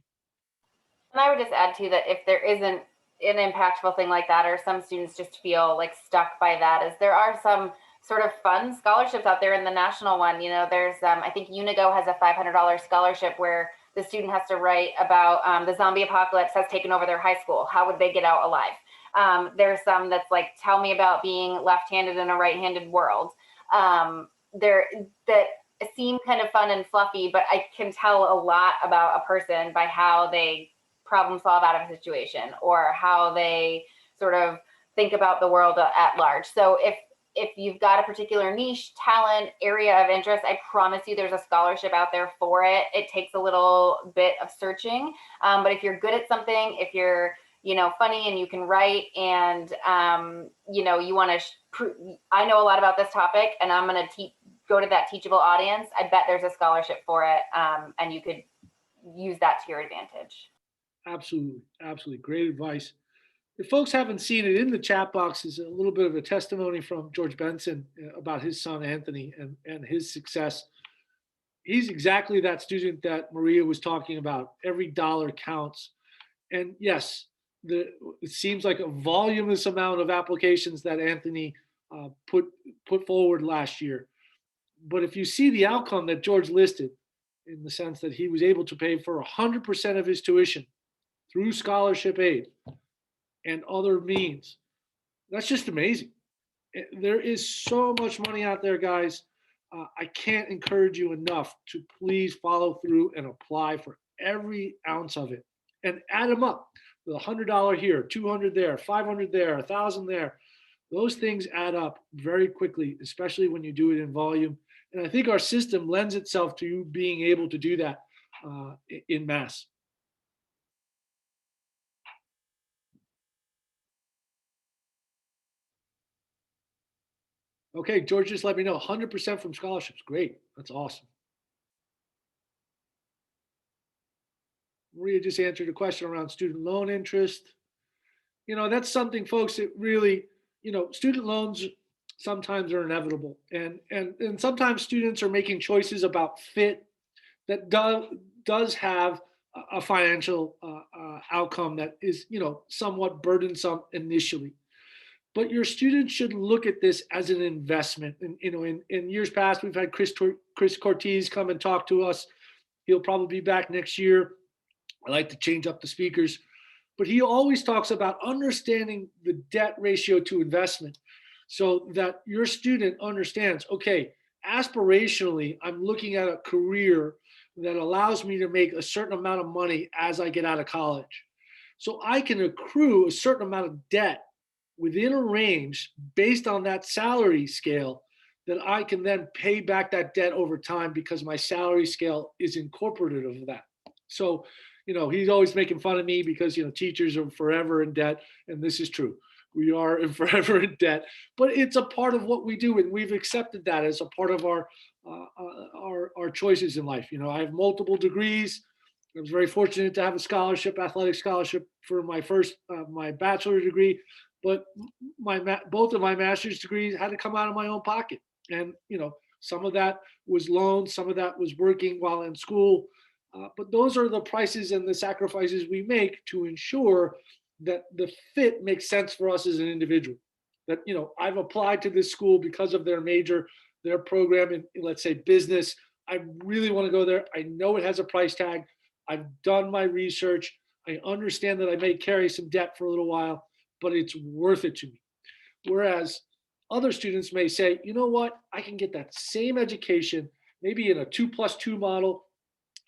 And I would just add too that if there isn't an impactful thing like that, or some students just feel like stuck by that, is there are some sort of fun scholarships out there in the national one. There's I think Unigo has a $500 scholarship where the student has to write about the zombie apocalypse has taken over their high school. How would they get out alive? There's some that's like, tell me about being left-handed in a right-handed world. That seem kind of fun and fluffy, but I can tell a lot about a person by how they problem solve out of a situation, or how they sort of think about the world at large. So if you've got a particular niche, talent, area of interest, I promise you there's a scholarship out there for it. It takes a little bit of searching, but if you're good at something, if you're funny and you can write, and you want to I know a lot about this topic, and I'm going to go to that teachable audience, I bet there's a scholarship for it, and you could use that to your advantage. Absolutely great advice. If folks haven't seen it, in the chat box is a little bit of a testimony from George Benson about his son Anthony and his success. He's exactly that student that Maria was talking about. Every dollar counts. And yes, it seems like a voluminous amount of applications that Anthony put forward last year. But if you see the outcome that George listed, in the sense that he was able to pay for 100% of his tuition through scholarship aid and other means, that's just amazing. There is so much money out there, guys. I can't encourage you enough to please follow through and apply for every ounce of it, and add them up. The $100 here, $200 there, $500 there, $1,000 there. Those things add up very quickly, especially when you do it in volume. And I think our system lends itself to you being able to do that in mass. Okay, George just let me know, 100% from scholarships. Great, that's awesome. Maria just answered a question around student loan interest. That's something, folks, that really, student loans sometimes are inevitable. And sometimes students are making choices about fit that does have a financial outcome that is, somewhat burdensome initially. but your students should look at this as an investment. And, in years past, we've had Chris Cortez come and talk to us. He'll probably be back next year. I like to change up the speakers, but he always talks about understanding the debt ratio to investment so that your student understands, okay, aspirationally, I'm looking at a career that allows me to make a certain amount of money as I get out of college. So I can accrue a certain amount of debt within a range based on that salary scale that I can then pay back that debt over time because my salary scale is incorporative of that. So, he's always making fun of me because, teachers are forever in debt. And this is true. We are forever in debt, but it's a part of what we do. And we've accepted that as a part of our choices in life. I have multiple degrees. I was very fortunate to have a scholarship, athletic scholarship for my bachelor's degree, but both of my master's degrees had to come out of my own pocket. And, some of that was loans, some of that was working while in school. But those are the prices and the sacrifices we make to ensure that the fit makes sense for us as an individual. That, I've applied to this school because of their major, their program in, let's say, business. I really want to go there. I know it has a price tag. I've done my research. I understand that I may carry some debt for a little while, but it's worth it to me. Whereas other students may say, you know what, I can get that same education, maybe in a 2+2 model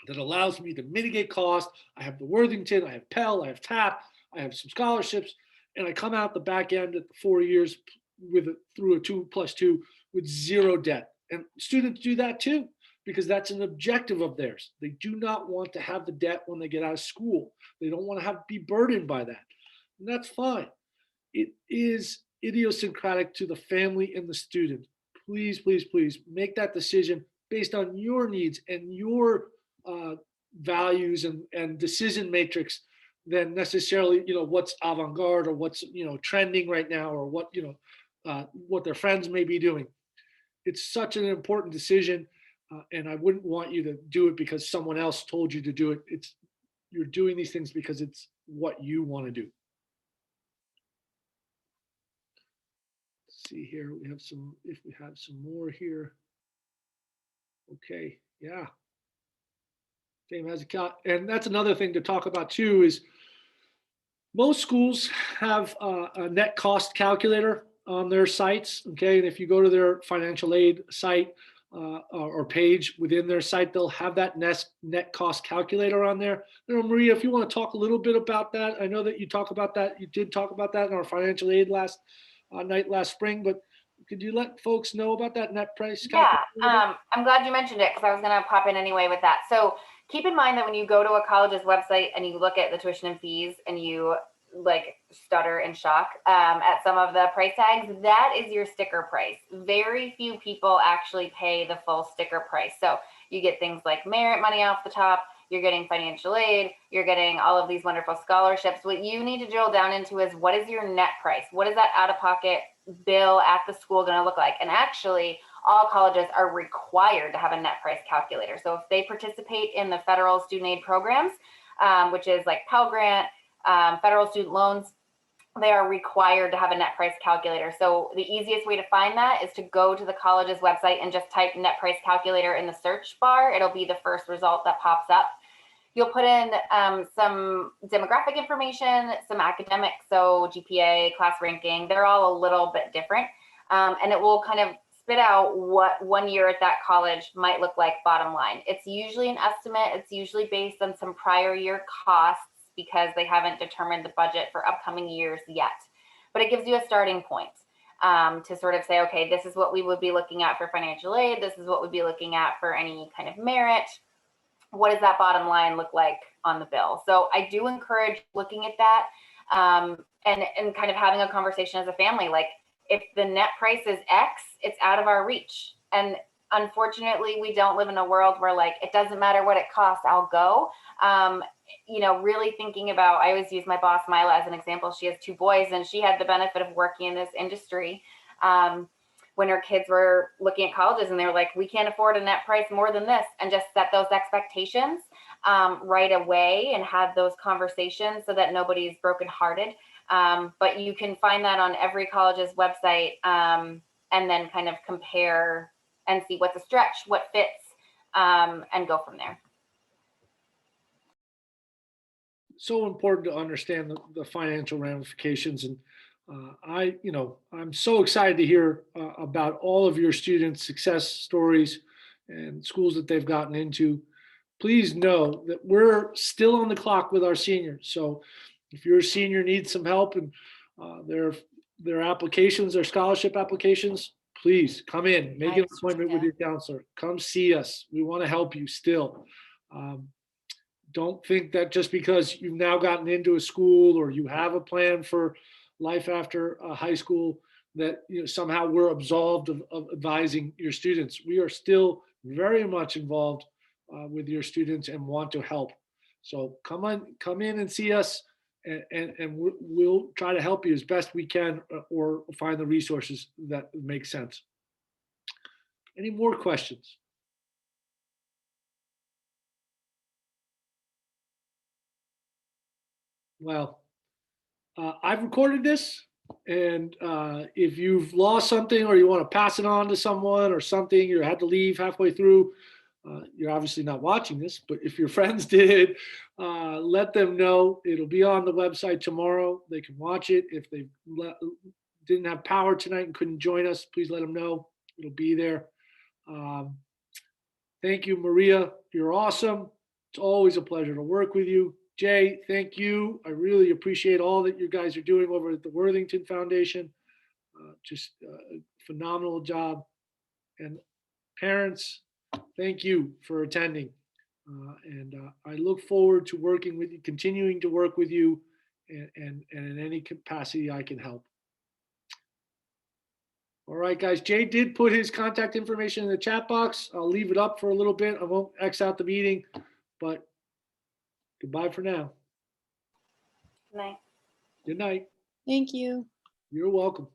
that allows me to mitigate cost. I have the Worthington, I have Pell, I have TAP, I have some scholarships, and I come out the back end at the 4 years through a 2+2 with zero debt. And students do that too, because that's an objective of theirs. They do not want to have the debt when they get out of school. They don't want to be burdened by that. And that's fine. It is idiosyncratic to the family and the student. Please, please, please make that decision based on your needs and your values and decision matrix than necessarily, what's avant-garde or what's, trending right now or what their friends may be doing. It's such an important decision. And I wouldn't want you to do it because someone else told you to do it. You're doing these things because it's what you want to do. Let's see here. If we have some more here. Okay. Yeah. Same as and that's another thing to talk about too, is most schools have a net cost calculator on their sites. Okay. And if you go to their financial aid site, or page within their site, they'll have that net cost calculator on there. Maria, if you want to talk a little bit about that, I know that you talk about that. You did talk about that in our financial aid last spring, but could you let folks know about that net price calculator? Yeah, I'm glad you mentioned it because I was going to pop in anyway with that. So keep in mind that when you go to a college's website and you look at the tuition and fees and you stutter in shock at some of the price tags, that is your sticker price. Very few people actually pay the full sticker price. So you get things like merit money off the top, you're getting financial aid, you're getting all of these wonderful scholarships. What you need to drill down into is what is your net price? What is that out-of-pocket bill at the school going to look like? And actually, all colleges are required to have a net price calculator. So if they participate in the federal student aid programs, which is like Pell Grant, federal student loans, they are required to have a net price calculator. So the easiest way to find that is to go to the college's website and just type net price calculator in the search bar. It'll be the first result that pops up. You'll put in some demographic information, some academics, so GPA, class ranking, they're all a little bit different. And it will kind of spit out what 1 year at that college might look like bottom line. It's usually an estimate. It's usually based on some prior year costs, because they haven't determined the budget for upcoming years yet. But it gives you a starting point to sort of say, okay, this is what we would be looking at for financial aid. This is what we'd be looking at for any kind of merit. What does that bottom line look like on the bill? So I do encourage looking at that and kind of having a conversation as a family. Like, if the net price is X, it's out of our reach. And unfortunately, we don't live in a world where it doesn't matter what it costs, I'll go. Really thinking about, I always use my boss, Mila, as an example. She has 2 boys and she had the benefit of working in this industry when her kids were looking at colleges and they were like, we can't afford a net price more than this, and just set those expectations right away and have those conversations so that nobody's brokenhearted. But you can find that on every college's website, and then kind of compare and see what's a stretch, what fits, and go from there. So important to understand the financial ramifications. And I'm so excited to hear about all of your students' success stories and schools that they've gotten into. Please know that we're still on the clock with our seniors. So if your senior needs some help and their applications, their scholarship applications, please come in, make an appointment with your counselor. Come see us. We want to help you still. Don't think that just because you've now gotten into a school or you have a plan for life after high school that somehow we're absolved of advising your students. We are still very much involved with your students and want to help. So come in and see us, and we'll try to help you as best we can, or find the resources that make sense. Any more questions? Well, I've recorded this, and if you've lost something or you want to pass it on to someone or something, you had to leave halfway through, you're obviously not watching this, but if your friends did, let them know. It'll be on the website tomorrow. They can watch it. If they didn't have power tonight and couldn't join us, please let them know. It'll be there. Thank you, Maria. You're awesome. It's always a pleasure to work with you. Jay, thank you. I really appreciate all that you guys are doing over at the Worthington Foundation. Just a phenomenal job. And parents, thank you for attending. And I look forward to working with you, continuing to work with you, and in any capacity I can help. All right, guys. Jay did put his contact information in the chat box. I'll leave it up for a little bit. I won't X out the meeting, but goodbye for now. Good night. Good night. Thank you. You're welcome.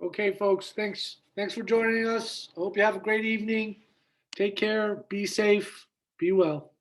Okay, folks, thanks for joining us. I hope you have a great evening. Take care, be safe, be well.